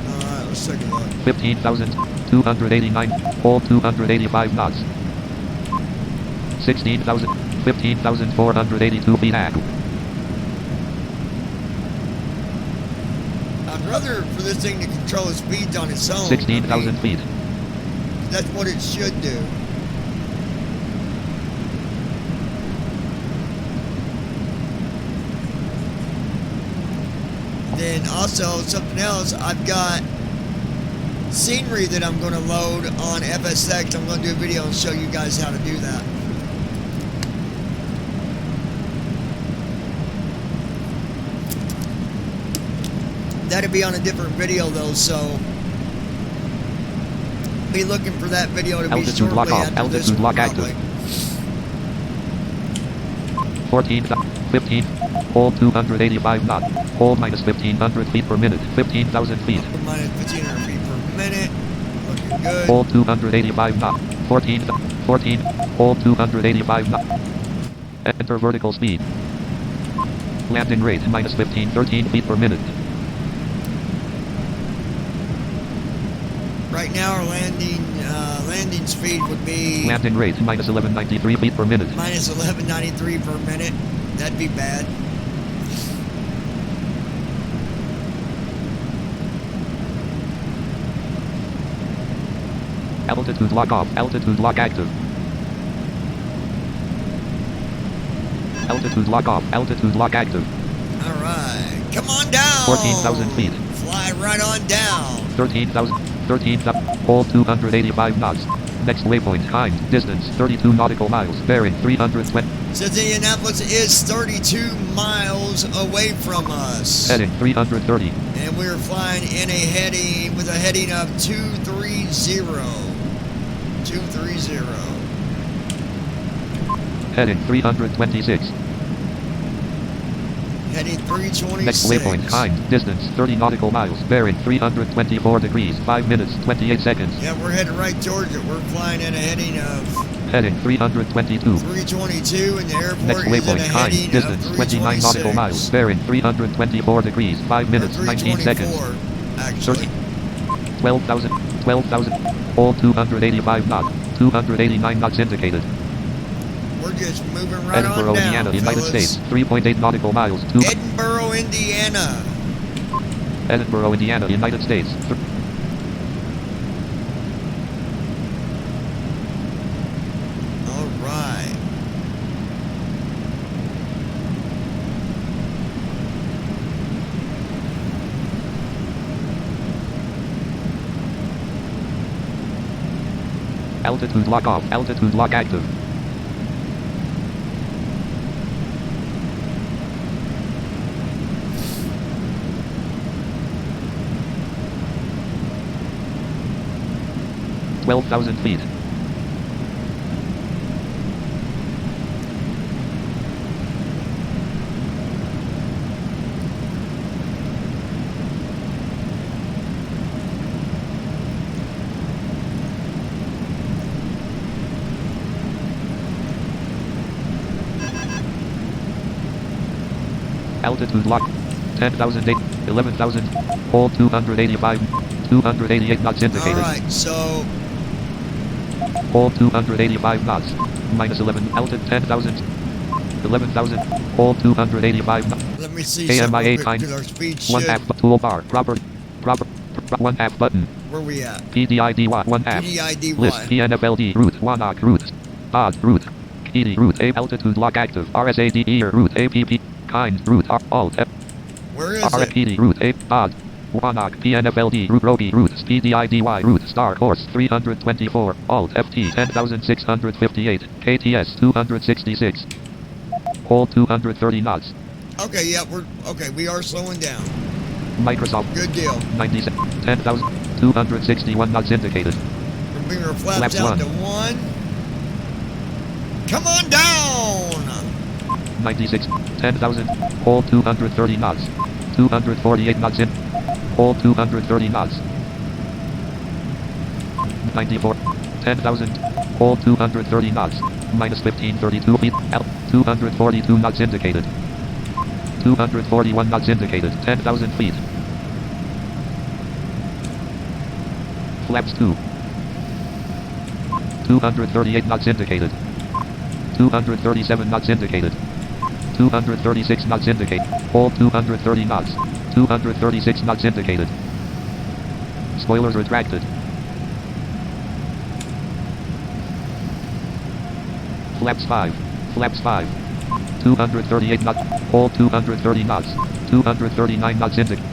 Alright, let's take a look. 15,289. Hold 285 knots. 16,000. 15,482 feet active. I'd rather for this thing to control its speeds on its own. 16,000 feet. That's what it should do. Then also something else, I've got scenery that I'm going to load on FSX. I'm going to do a video and show you guys how to do that. That'll be on a different video though, so be looking for that video to be Altitude shortly lock off. after this Altitude one, lock probably. active. 14, 15. Hold 285 knots. Hold minus 1,500 feet per minute. 15,000 feet. Up to minus 1,500 feet per minute. Looking good. Hold 285 knots. 14. 14. Hold 285 knots. Enter vertical speed. Landing rate minus 13 feet per minute. Right now our landing speed would be Landing rate minus 1193 feet per minute. minus 1193 per minute. That'd be bad. Altitude lock off. Altitude lock active. Altitude lock off. Altitude lock active. All right, come on down. 14,000 feet. Fly right on down. 13,000. 13,000. Hold 285 knots. Next waypoint. Time. Distance 32 nautical miles. Bearing 320. Says Indianapolis is 32 miles away from us. Heading 330. And we're flying in a heading with a heading of 230. 230. Heading 326. heading 326. Next waypoint, time, distance, 30 nautical miles, bearing 324 degrees, 5 minutes, 28 seconds. Yeah, we're heading right towards it. We're flying at a heading of Heading 322. 322, and the airport Next is at a waypoint, time, heading distance, of 29 nautical miles, 326. bearing 324 degrees, 5 minutes, 19 seconds. 324, actually. 12,000, all 285 knots, 289 knots indicated. We're just moving right Edinburgh, on down, Indiana, United fellas. States, 3.8 nautical miles, Edinburgh, Indiana. Edinburgh, Indiana, United States. All right. Altitude lock off, altitude lock active. $12,000 feet. Altitude lock. 10,008, 11,000, hold 285, 288 knots indicated. All right, so Hold 285 knots. Minus 11, altitude 10,000, 11,000, hold 285 knots. let me see AMI something real 8 quick, times, 'cause our speed 1 shift. half toolbar, proper, 1 half button. Where we at? PDID 1 half. PDID List what? PNFLD route 1 arc route. Odd route. ED route A altitude lock active. RSAD ear route APP. Kind route R alt F. Where is it? RFPD route A odd. 1 arc PNFLD route Roby routes PDIDY route star course 324 alt FT 10,658 KTS 266. Hold 230 knots. Okay, yeah, we are slowing down. Microsoft Good deal. 97 10,261 knots indicated. We're bringing our flaps Flaps out one. to 1. Come on down! 96 10,000 hold 230 knots. 248 knots in. Hold 230 knots. 94 10,000 hold 230 knots. Minus 1532 feet. 242 knots indicated. 241 knots indicated. 10,000 feet. Flaps 2. 238 knots indicated. 237 knots indicated. 236 knots indicated. Hold 230 knots. 236 knots indicated. Spoilers retracted. Flaps 5. Flaps 5. 238 knots. Hold 230 knots. 239 knots indicated.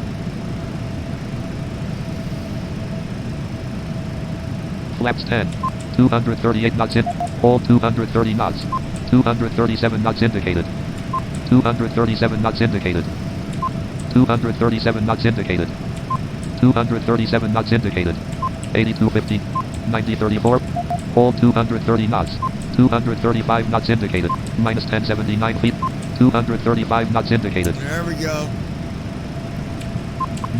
Flaps 10. 238 knots in. Hold 230 knots. 237 knots indicated. 237 knots indicated. 237 knots indicated. 237 knots indicated. 8250. 9034. Hold 230 knots. 235 knots indicated. Minus 1079 feet. 235 knots indicated. There we go.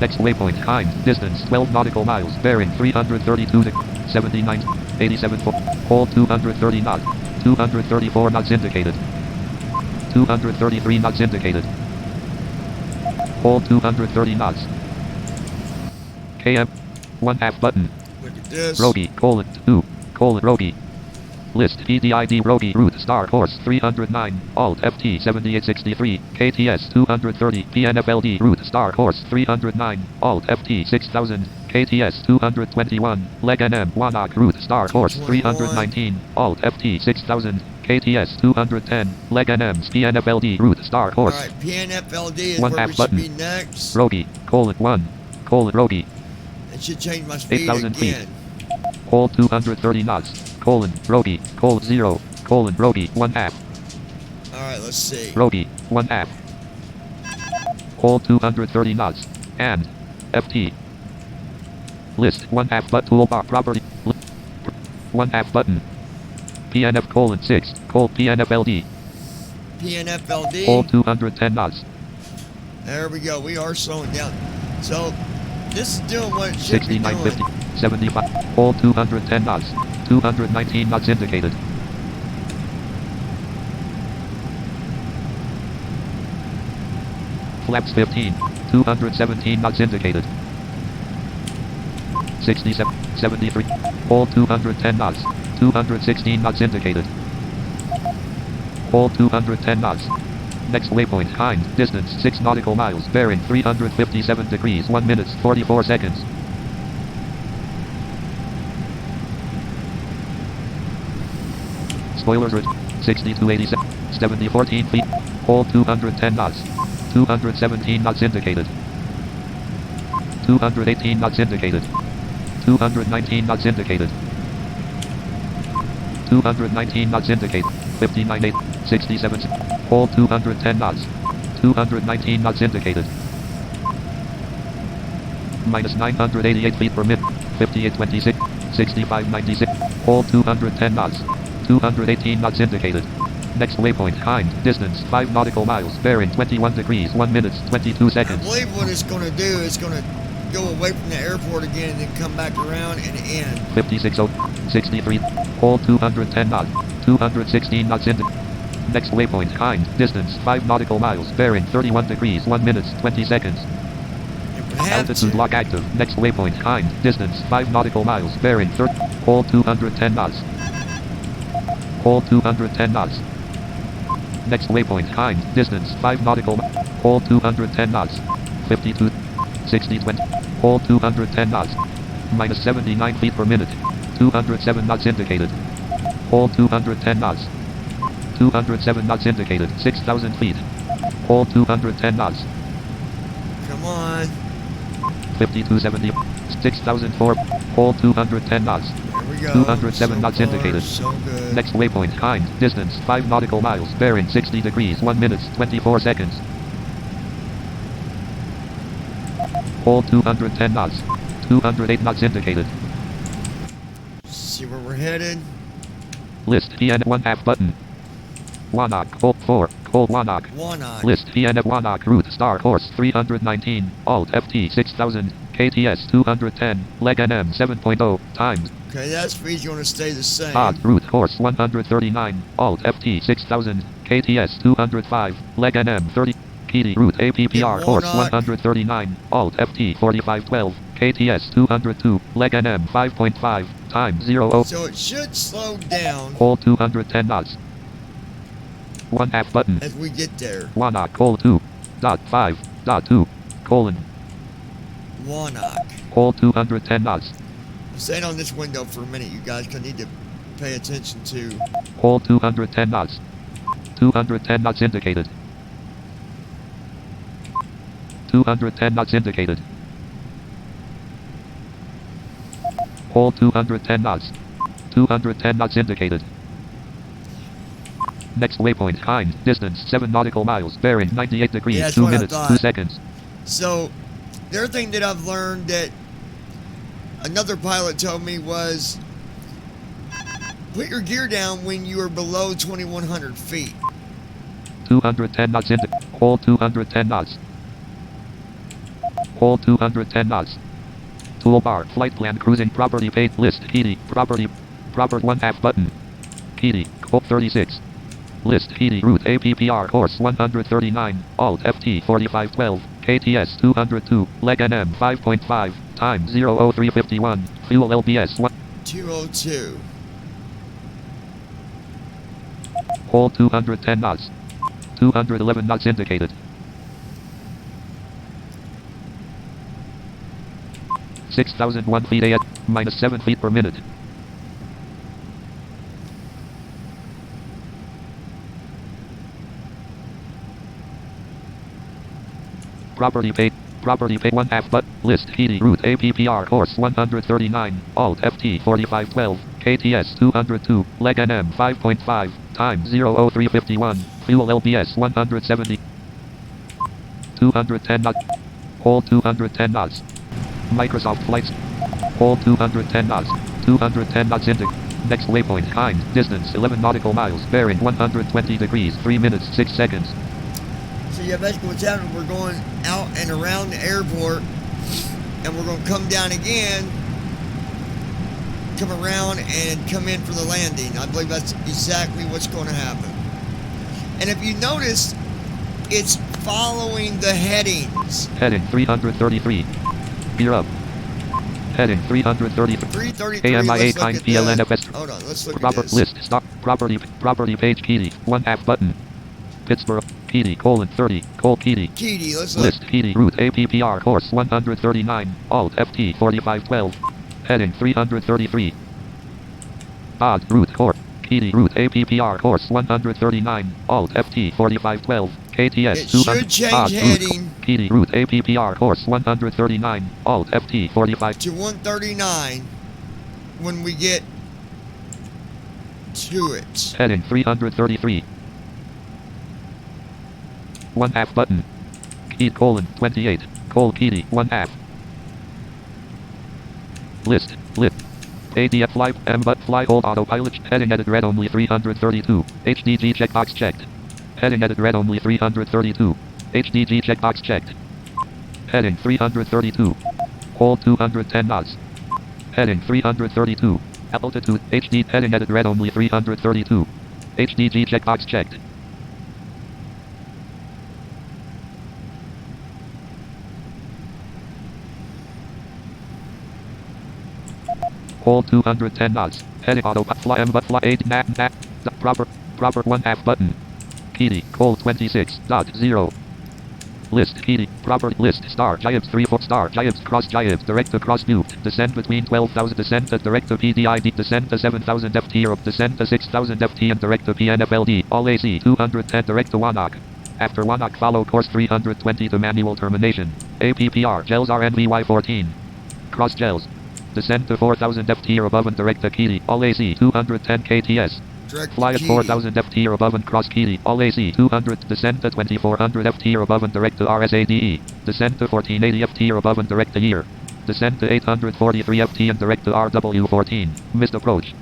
Next waypoint, time, distance, 12 nautical miles, bearing 332 to 79, 87 foot, hold 230 knots, 234 knots indicated, 233 knots indicated, hold 230 knots, KM, 1 half button, Look at this. Roby, :2, Roby. List PDID Roby route star course 309 alt FT 7863 KTS 230 PNFLD route star course 309 alt FT 6000 KTS 221 leg NM 1 arc route star course 319 alt FT 6000 KTS 210 leg NM's PNFLD route star course. All right, PNFLD is 1 where half we should button. be next. Roby, :1, Roby. It should change my speed 8,000 feet. again. Hold 230 knots, Roby, :0, Roby 1 half. All right, let's see. Roby, 1 half. Hold 230 knots. And FT. List 1 half but toolbar property. 1 half button. PNF :6, PNFLD. PNFLD. Hold 210 knots. There we go. We are slowing down. So this is doing what it should be 69, doing. 50, 75, hold 210 knots, 219 knots indicated. Flaps 15, 217 knots indicated. 67, 73, hold 210 knots, 216 knots indicated. Hold 210 knots. Next waypoint, Hind, distance 6 nautical miles, bearing 357 degrees, 1 minute, 44 seconds. Spoilers are 62, 87, 70, 14 feet. Hold 210 knots. 217 knots indicated. 218 knots indicated. 219 knots indicated. 219 knots indicated. 59, 8, 67, hold 210 knots. 219 knots indicated. Minus 988 feet per minute. 58, 26, 65, 96, hold 210 knots. 218 knots indicated. Next waypoint, Hind, distance 5 nautical miles, bearing 21 degrees, 1 minute, 22 I seconds. believe what it's going to do is going to go away from the airport again and then come back around and end. 56, 63, hold 210 knots. 216 knots in. Next waypoint, Hind, distance 5 nautical miles, bearing 31 degrees, 1 minute, 20 seconds. Altitude lock active. Next waypoint, Hind, distance 5 nautical miles, bearing hold 210 knots. Hold 210 knots. Next waypoint, Hind, distance 5 nautical miles, hold 210 knots. 52, 60, 20, hold 210 knots. Minus 79 feet per minute. 207 knots indicated. Hold 210 knots. 207 knots indicated. 6,000 feet. Hold 210 knots. Come on. 5270. 6,004. Hold 210 knots. There we go. 207 knots indicated. So good. Next waypoint, Hind, distance 5 nautical miles, bearing 60 degrees, 1 minute, 24 seconds. Hold 210 knots. 208 knots indicated. See where we're headed. List PN 1/2 button. Wannock, hold 4, hold Wannock. Wannock. List PN at Wannock, route star course 319, Alt FT 6000, KTS 210, leg NM 7.0, times. Okay, that speed's going to stay the same. Odd, route course 139, Alt FT 6000, KTS 205, leg NM 30. PD route APPR course 139, Alt FT 4512, KTS 202, leg NM 5.5, time 00. So it should slow down Hold 210 knots. 1/2 button. as we get there. Wannock, hold 2.5.2, colon. Wannock. Hold 210 knots. I'm staying on this window for a minute, you guys, 'cause I need to pay attention to. Hold 210 knots. 210 knots indicated. 210 knots indicated. Hold 210 knots. 210 knots indicated. Next waypoint, Hind, distance 7 nautical miles, bearing 98 degrees, Yeah, that's 2 what I minutes, thought. 2 seconds. So, the other thing that I've learned that another pilot told me was put your gear down when you are below 2,100 feet. 210 knots hold 210 knots. Hold 210 knots. Toolbar, flight plan, cruising, property, paid, list, PD, property, proper 1/2 button. PD, hold 36. List, PD, route, APPR, course 139, Alt, FT 4512, KTS 202, leg NM 5.5, time 00351, fuel LBS 1. 202. Hold 210 knots. 211 knots indicated. 6,001 feet at minus 7 feet per minute. Property paid 1/2 but list PD route APPR course 139 Alt FT 4512 KTS 202 leg NM 5.5 time 00351 fuel LBS 170 210 knots. Hold 210 knots. Microsoft flights. Hold 210 knots. 210 knots into. Next waypoint, Hind, distance 11 nautical miles, bearing 120 degrees, 3 minutes, 6 seconds. So yeah, basically what's happening, we're going out and around the airport, and we're going to come down again, come around, and come in for the landing. I believe that's exactly what's going to happen. And if you notice, it's following the headings. Heading 333. Gear up. Heading 333. 333. AMI Let's 8 look 9 at PLNFS. Hold on, let's look Proper at this. list. Stop. Property page key. 1/2 button. Pittsburgh. Key. Colon 30. Key. Keedy, let's look. List. Key. Route APPR course 139. Alt FT 4512. Heading 333. Odd route course. Key. Route APPR course 139. Alt FT 4512. KTS It 200. should change Odd heading Key. Route APPR course 139. Alt FT 45. to 139 when we get to it. Heading 333. 1/2 button. Key colon 28. Key 1/2. List. ADF fly but fly hold autopilot. Heading edit red only 332. HDG checkbox checked. Heading edit red only 332. HDG checkbox checked. Heading 332. Hold 210 knots. Heading 332. Altitude HD heading edit red only 332. HDG checkbox checked. Hold 210 knots. Heading auto fly but fly 8 nap. Proper 1/2 button. Key cold 26.0. List key proper list star giants 3/4 star giants cross giants direct to cross mute descend between 12,000 descend to direct to PDID descend to 7,000 FT or descend to 6,000 FT and direct to PNFLD all AC 210 direct to Wannock. After Wannock follow course 320 to manual termination. APPR gels RNVY 14. Cross gels. Descend to 4,000 FT or above and direct to Key all AC 210 KTS. Direct Fly at key. 4,000 FT or above and cross Key all AC 200 descend to 2,400 FT or above and direct to RSADE. Descend to 1,480 FT or above and direct to year. Descend to 843 FT and direct to RW14. Missed approach.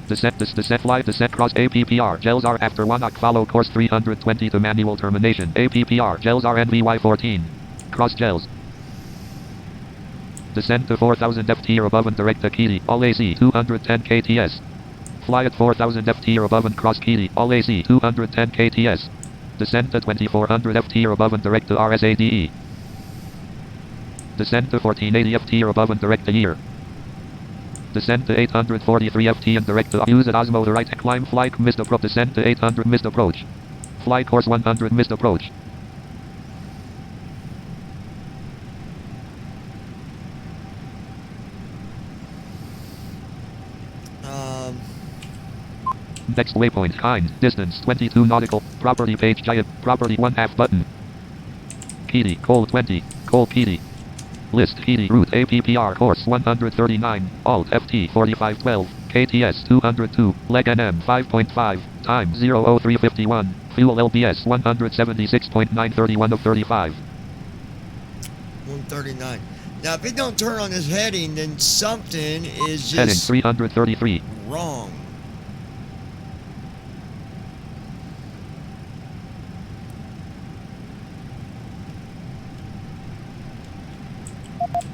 Descent fly descent cross APPR gels R after Wannock follow course 320 to manual termination. APPR gels RNVY 14. Cross gels. Descend to 4,000 FT or above and direct to Key all AC 210 KTS. Fly at 4,000 FT or above and cross Key all AC 210 KTS. Descend to 2,400 FT or above and direct to RSADE. Descend to 1,480 FT or above and direct to year. Descend to 843 FT and direct to use at Osmo to right climb fly missed approach. Descend to 800 missed approach. Fly course 100 missed approach. Next waypoint kind distance 22 nautical property page giant property 1/2 button. Key cold 20 Key. List Key route APPR course 139 Alt FT 4512 KTS 202 leg NM 5.5 time 00351 fuel LBS 176.931 of 35. 139. Now, if it don't turn on this heading, then something is just Heading 333. wrong.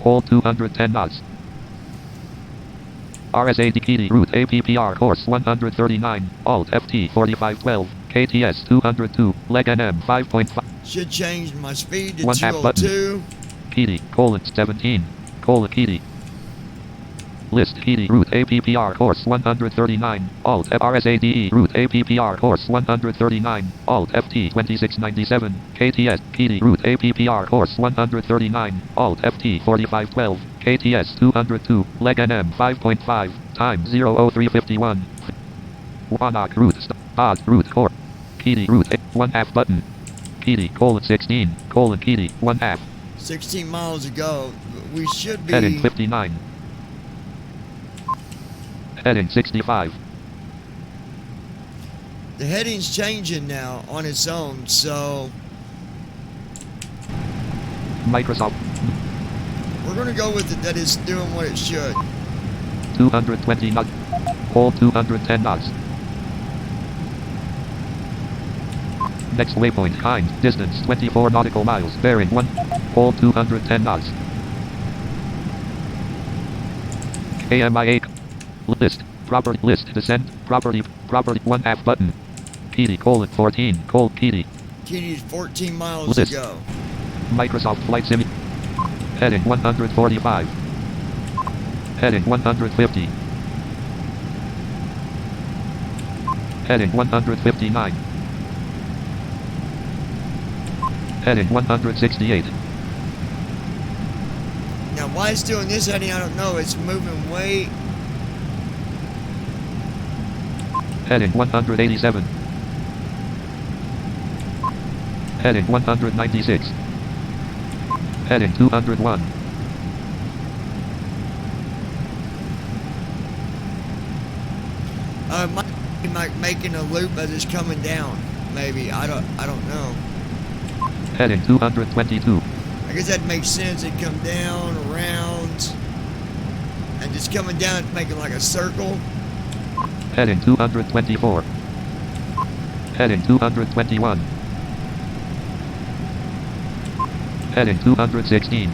Hold 210 knots. RSAD Key route APPR course 139 Alt FT 4512 KTS 202 leg NM 5.5. Should change my speed to 1/2 button. 202. Key colon 17 Key. List Key route APPR course 139 Alt RSADE route APPR course 139 Alt FT 2697 KTS Key route APPR course 139 Alt FT 4512 KTS 202 leg NM 5.5 time 00351 Wannock route odd route course Key route 1/2 button Key colon 16 Key 1/2 16 miles ago. We should be heading 59 heading 65 the heading's changing now on its own, so Microsoft we're gonna go with it that it's doing what it should. 220 knots. Hold 210 knots. Next waypoint, Hind, distance 24 nautical miles, bearing 1, hold 210 knots. KMIA, list, property, list, descent, property, 1 half button. Kitty, 14, cold Kitty. Kitty's 14 miles List. to go. Microsoft Flight Sim. Heading 145. Heading 150. Heading 159. Heading 168. Now, why it's doing this heading, I don't know. It's moving way. Heading 187. Heading 196. Heading 201. Might be making a loop as it's coming down. Maybe I don't know. Heading 222. I guess that makes sense. It come down around, and just coming down, it's making like a circle. Heading 224. Heading 221. Heading 216.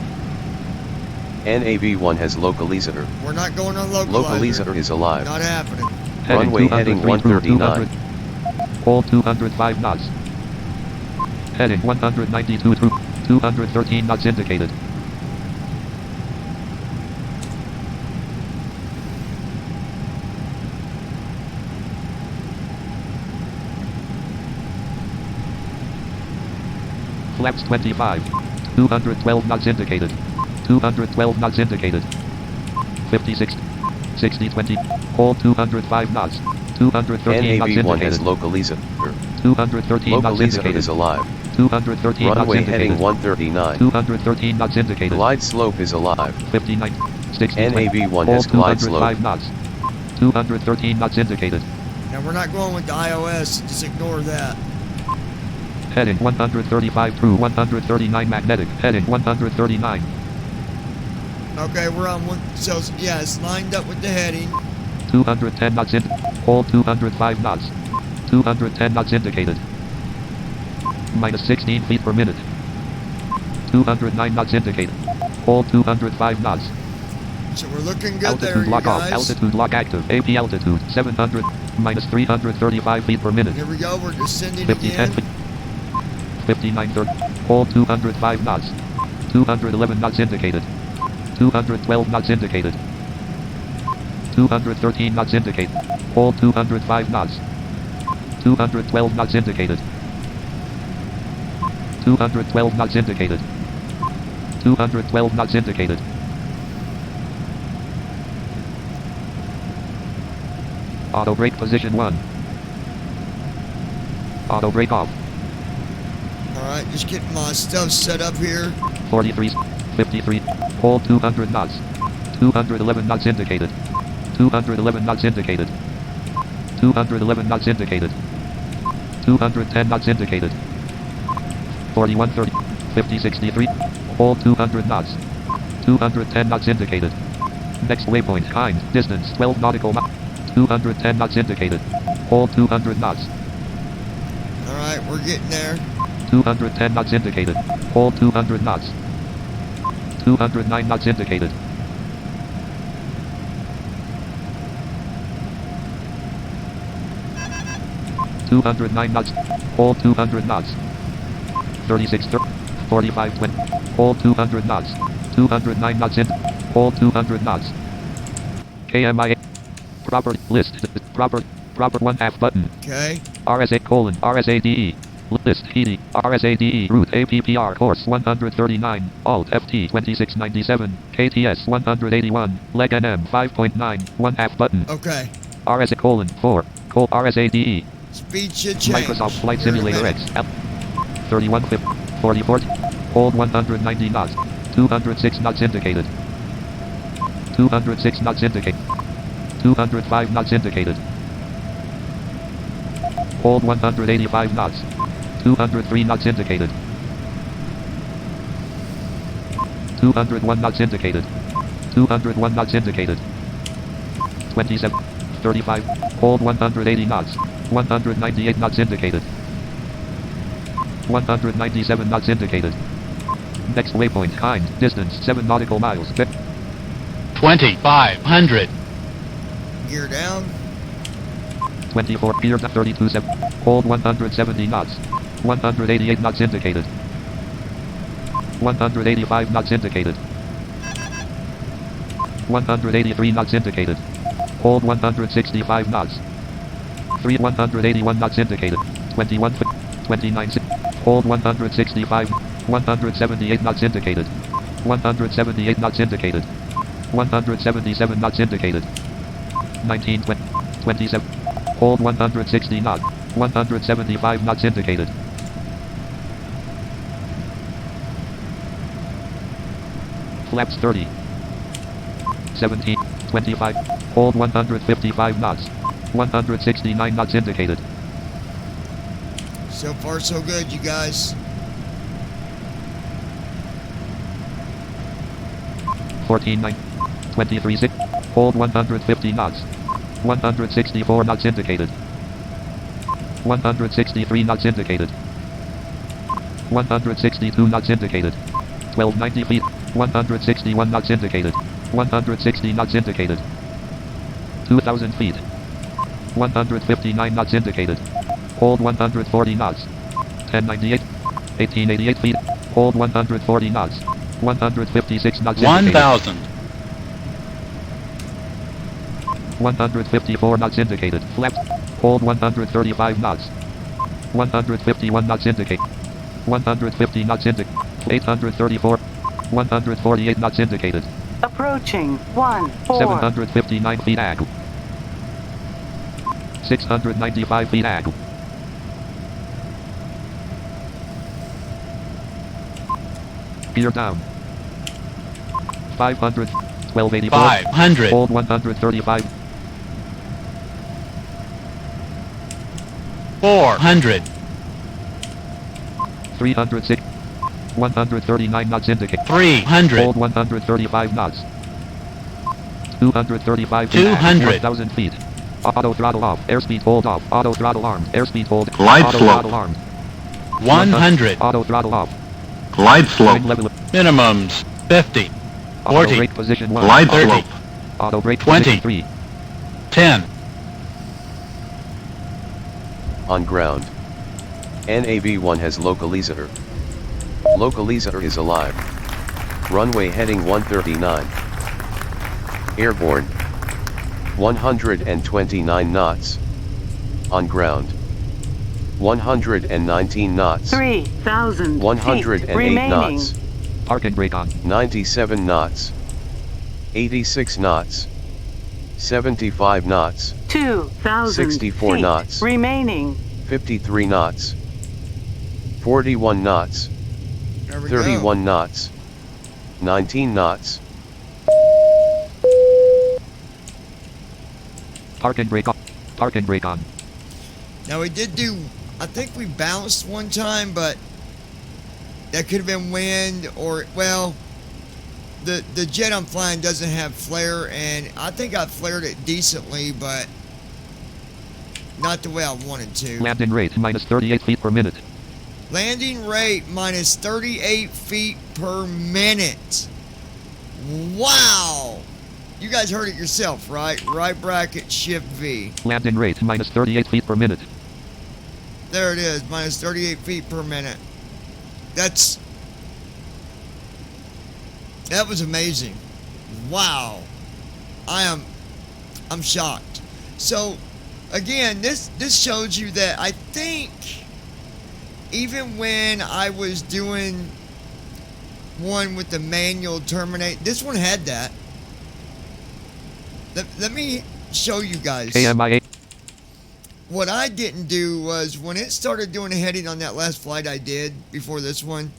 NAV1 has localizer. We're not going on localizer. Localizer is alive. Not happening. Heading Runway heading 139. Hold 205 knots. Heading 192 through 213 knots indicated. Flaps 25. 212 knots indicated. 212 knots indicated. 56. 60, 20. Hold 205 knots. 213 knots NAV1 has indicated. localizer. 213 knots Localizer indicated. is alive. 213 knots Runway heading indicated. 139. 213 knots indicated. Glide slope is alive. 59. 60. NAV1 has Hold glide 205 slope. knots. 213 knots indicated. Now we're not going with the iOS. Just ignore that. Heading 135 through 139 magnetic. Heading 139. Okay, we're on one. So yeah, it's lined up with the heading. 210 knots in. Hold 205 knots. 210 knots indicated. Minus 16 feet per minute. 209 knots indicated. Hold 205 knots. So we're looking good Altitude there, you lock off. guys. Altitude lock active. AP altitude 700. Minus 335 feet per minute. Here we go. We're descending 50, again. 10 feet. 59, 30. Hold 205 knots. 211 knots indicated. 212 knots indicated. 213 knots indicated. Hold 205 knots. 212 knots indicated. 212 knots indicated. 212 knots indicated. Auto brake position 1. Auto brake off. Alright, just getting my stuff set up here. 43, 53, hold 200 knots. 211 knots indicated. 211 knots indicated. 211 knots indicated. 210 knots indicated. 41, 30, 50, 63, hold 200 knots. 210 knots indicated. Next waypoint, Hind, distance 12 nautical miles. 210 knots indicated. Hold 200 knots. Alright, we're getting there. 210 knots indicated. Hold 200 knots. 209 knots indicated. (209 knots). Hold 200 knots. 36, 45, 20. Hold 200 knots. 209 knots in. Hold 200 knots. KMIA. Proper list. Proper 1/2 button. Okay. RSA:RSADE. List ED, RSADE, route APPR, course 139, Alt FT 2697, KTS 181, leg NM 5.9, 1/2 button. Okay. RSA:4, RSADE. Speed should change. Microsoft Flight Here in a Simulator minute. X. 31, 44, hold 190 knots. 206 knots indicated. 206 knots indicated. 205 knots indicated. Hold 185 knots. 203 knots indicated. 201 knots indicated. 201 knots indicated. 27, 35, hold 180 knots. 198 knots indicated. 197 knots indicated. Next waypoint, kind, distance 7 nautical miles. 2,500. Gear down. 24 gear 32 7. Hold 170 knots. 188 knots indicated. 185 knots indicated. 183 knots indicated. Hold 165 knots. 181 knots indicated. 29 hold 165. 178 knots indicated. 178 knots indicated. 177 knots indicated. 27 hold 160 knots. 175 knots indicated. Flaps 30. 17, 25, hold 155 knots. 169 knots indicated. So far so good, you guys. 14, 9, 23, 6, hold 150 knots. 164 knots indicated. 163 knots indicated. 162 knots indicated. 1290 feet. 161 knots indicated. 160 knots indicated. 2,000 feet. 159 knots indicated. Hold 140 knots. 1098. 1888 feet. Hold 140 knots. 156 knots indicated. 1,000. 154 knots indicated. Flaps. Hold 135 knots. 151 knots indicate. 150 knots indicate. 834. 148 knots indicated. Approaching 14. 759 feet ag. 695 feet ag. Gear down. 500. 1284. 500. Hold 135. 400. 306. 139 knots indicate. 300. Hold 135 knots. 235 feet. 200. 1,000 feet. Auto throttle off. Airspeed hold off. Auto throttle armed. Airspeed hold. Glide Auto slope. throttle armed. 100. Auto throttle off. Glide slope. Wind level. Minimums 50. Auto 40. brake position 1. Glide Auto- slope. Auto brake 20. position 3. 10. On ground. NAV1 has localizer. Localizer is alive. Runway heading 139. Airborne. 129 knots. On ground. 119 knots. 3,000 108 feet remaining. knots. Park and brake on. 97 knots. 86 knots. 75 knots. 2,000 64 feet knots. remaining. 53 knots. 41 knots. There we 31 knots. 19 knots. Park and brake on. Park and brake on. go. Now we did do, I think we bounced one time, but that could have been wind or, well, the jet I'm flying doesn't have flare, and I think I flared it decently, but not the way I wanted to. Landing rate minus 38 feet per minute. Landing rate minus 38 feet per minute. Wow. You guys heard it yourself, right? Right bracket, shift V. Landing rate minus 38 feet per minute. There it is, minus 38 feet per minute. That was amazing. Wow. I'm shocked. So, again, this shows you that I think even when I was doing one with the manual terminate, this one had that. Let me show you guys. KMIA. What I didn't do was when it started doing a heading on that last flight I did before this one,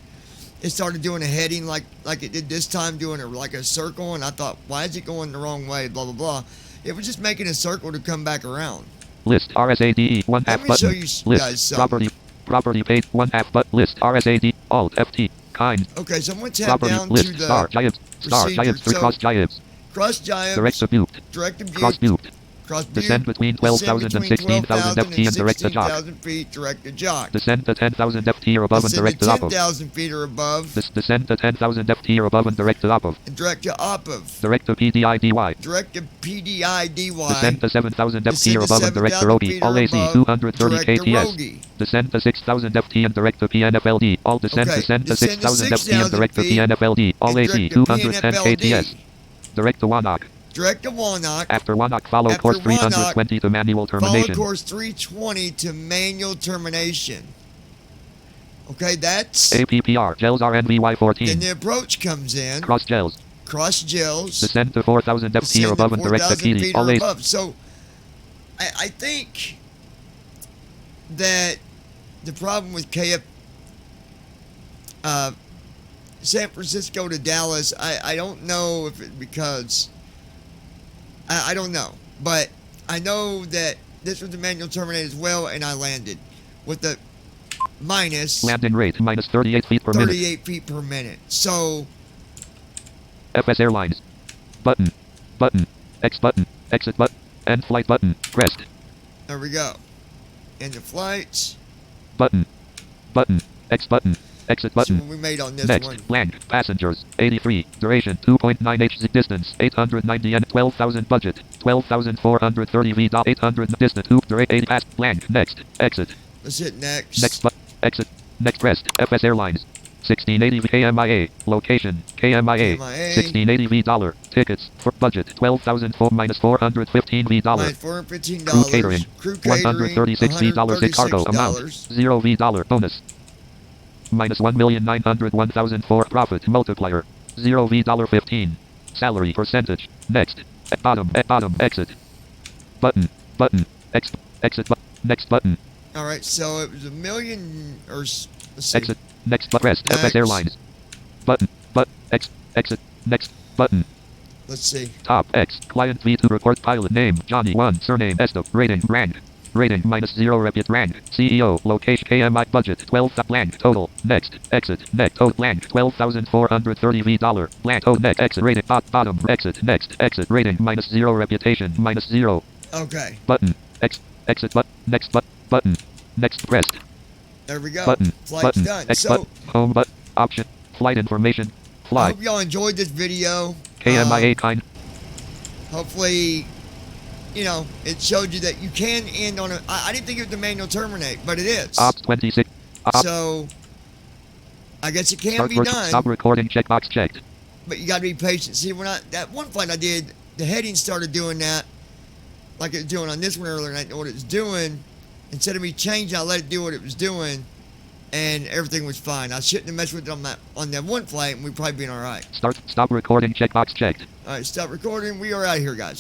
it started doing a heading like it did this time, doing it like a circle, and I thought, why is it going the wrong way, blah, blah, blah. It was just making a circle to come back around. List RSADE 1 Let half me button. show you List guys something. property page 1 half but list RSAD Alt FT kind Okay, so I'm going to tap property down list to the star giants star procedure. giants 3 So, cross giants cross giants, direct view direct view, cross view Cross Butte. Descend between 12,000 and 16,000 FT and direct to jock. 16,000 feet, direct to jock. Descend to 10,000 FT or above and direct to Descend opposite. to 10,000 feet or above. Descend to 10,000 FT or above and direct to opposite. And direct to opposite. Direct to PDI-DY. Direct to PDI-DY. Descend to 7,000 FT Descend or to above and direct to 7,000 Rogie. feet or All AC above, 230 direct to KTS. Rogie. Descend to 6,000 FT and direct to PNFLD. All descend Okay, descend to descend to 6,000 FT and 6,000 direct to feet PNFLD. All and AC direct to 210 PNFLD. KTS. Direct to Wannock. Direct to Wannock. After Wannock, follow After course Wannock, 320 to manual Follow termination. course 320 to manual termination. Okay, that's... APPR, gels RNVY Then 14. the approach comes in. Cross gels. Cross gels. Descend to 4,000 FT Descend or to above and direct to 4,000 PD. feet All or AC. above. So, I think that the problem with San Francisco to Dallas, I don't know if it because... I don't know. But I know that this was the manual terminate as well, and I landed with the minus Landing rate minus 38 feet per minute. 38 feet per minute. So, FS Airlines. Button. Button. X button. Exit button. End flight button. Pressed. there we go. And the flights. Button. Button. X button. Exit See button. what we made on this Next. one. Land. Passengers. 83. Duration. 2.9 hz. Distance. 890 and 12,000. Budget. 12,430 V. 800. Distance. 2. Duration. 80. Pass. Land. Next. Exit. Let's hit next. Next. Exit. Next. Pressed. FS Airlines. 1680 V KMIA. Location. KMIA. 1680 V dollar. Tickets. For budget. 12,004 minus 415 V dollar. Minus $415. Crew catering. Crew catering. 136 V dollars. Cargo amount. 0 V dollar. Bonus. Minus 1,901,004 profit multiplier. 0 V dollar 15. Salary percentage. Next. At bottom. Exit. Button. Exit. Next button. All right, so it was $1 million or let's see. Exit. Next. Pressed. Next. FS Airlines. Button. Exit. Next. Button. Let's see. Top X. Client V2 report pilot name. Johnny 1. Surname Estep. Rating. Rank. Rating minus 0. Repute rank. CEO. Location. KMI. Budget. 12. Blank. Total. Next. Exit. Next. Total. Blank. 12,430 V dollar. Blank. Oh. Next. Exit. Rating. Bottom. Exit. Next. Exit. Rating minus 0. Reputation minus 0. Okay. Button. Exit. Next. Button. Next. Pressed. There we go. Button. Flight's Button. done. X. So, Home. Option. Flight information. I Fly. hope y'all enjoyed this video. KMIA kind. Hopefully, it showed you that you can end on a... I didn't think it was the manual terminate, but it is. Ops 26. So, I guess it can Start be virtual. done, Stop recording. Checkbox checked. but you got to be patient. See, that one flight I did, the heading started doing that, like it was doing on this one earlier, and I didn't know what it was doing. Instead of me changing, I let it do what it was doing, and everything was fine. I shouldn't have messed with it on that one flight, and we'd probably been all right. Stop recording. Checkbox checked. All right, stop recording. We are out of here, guys.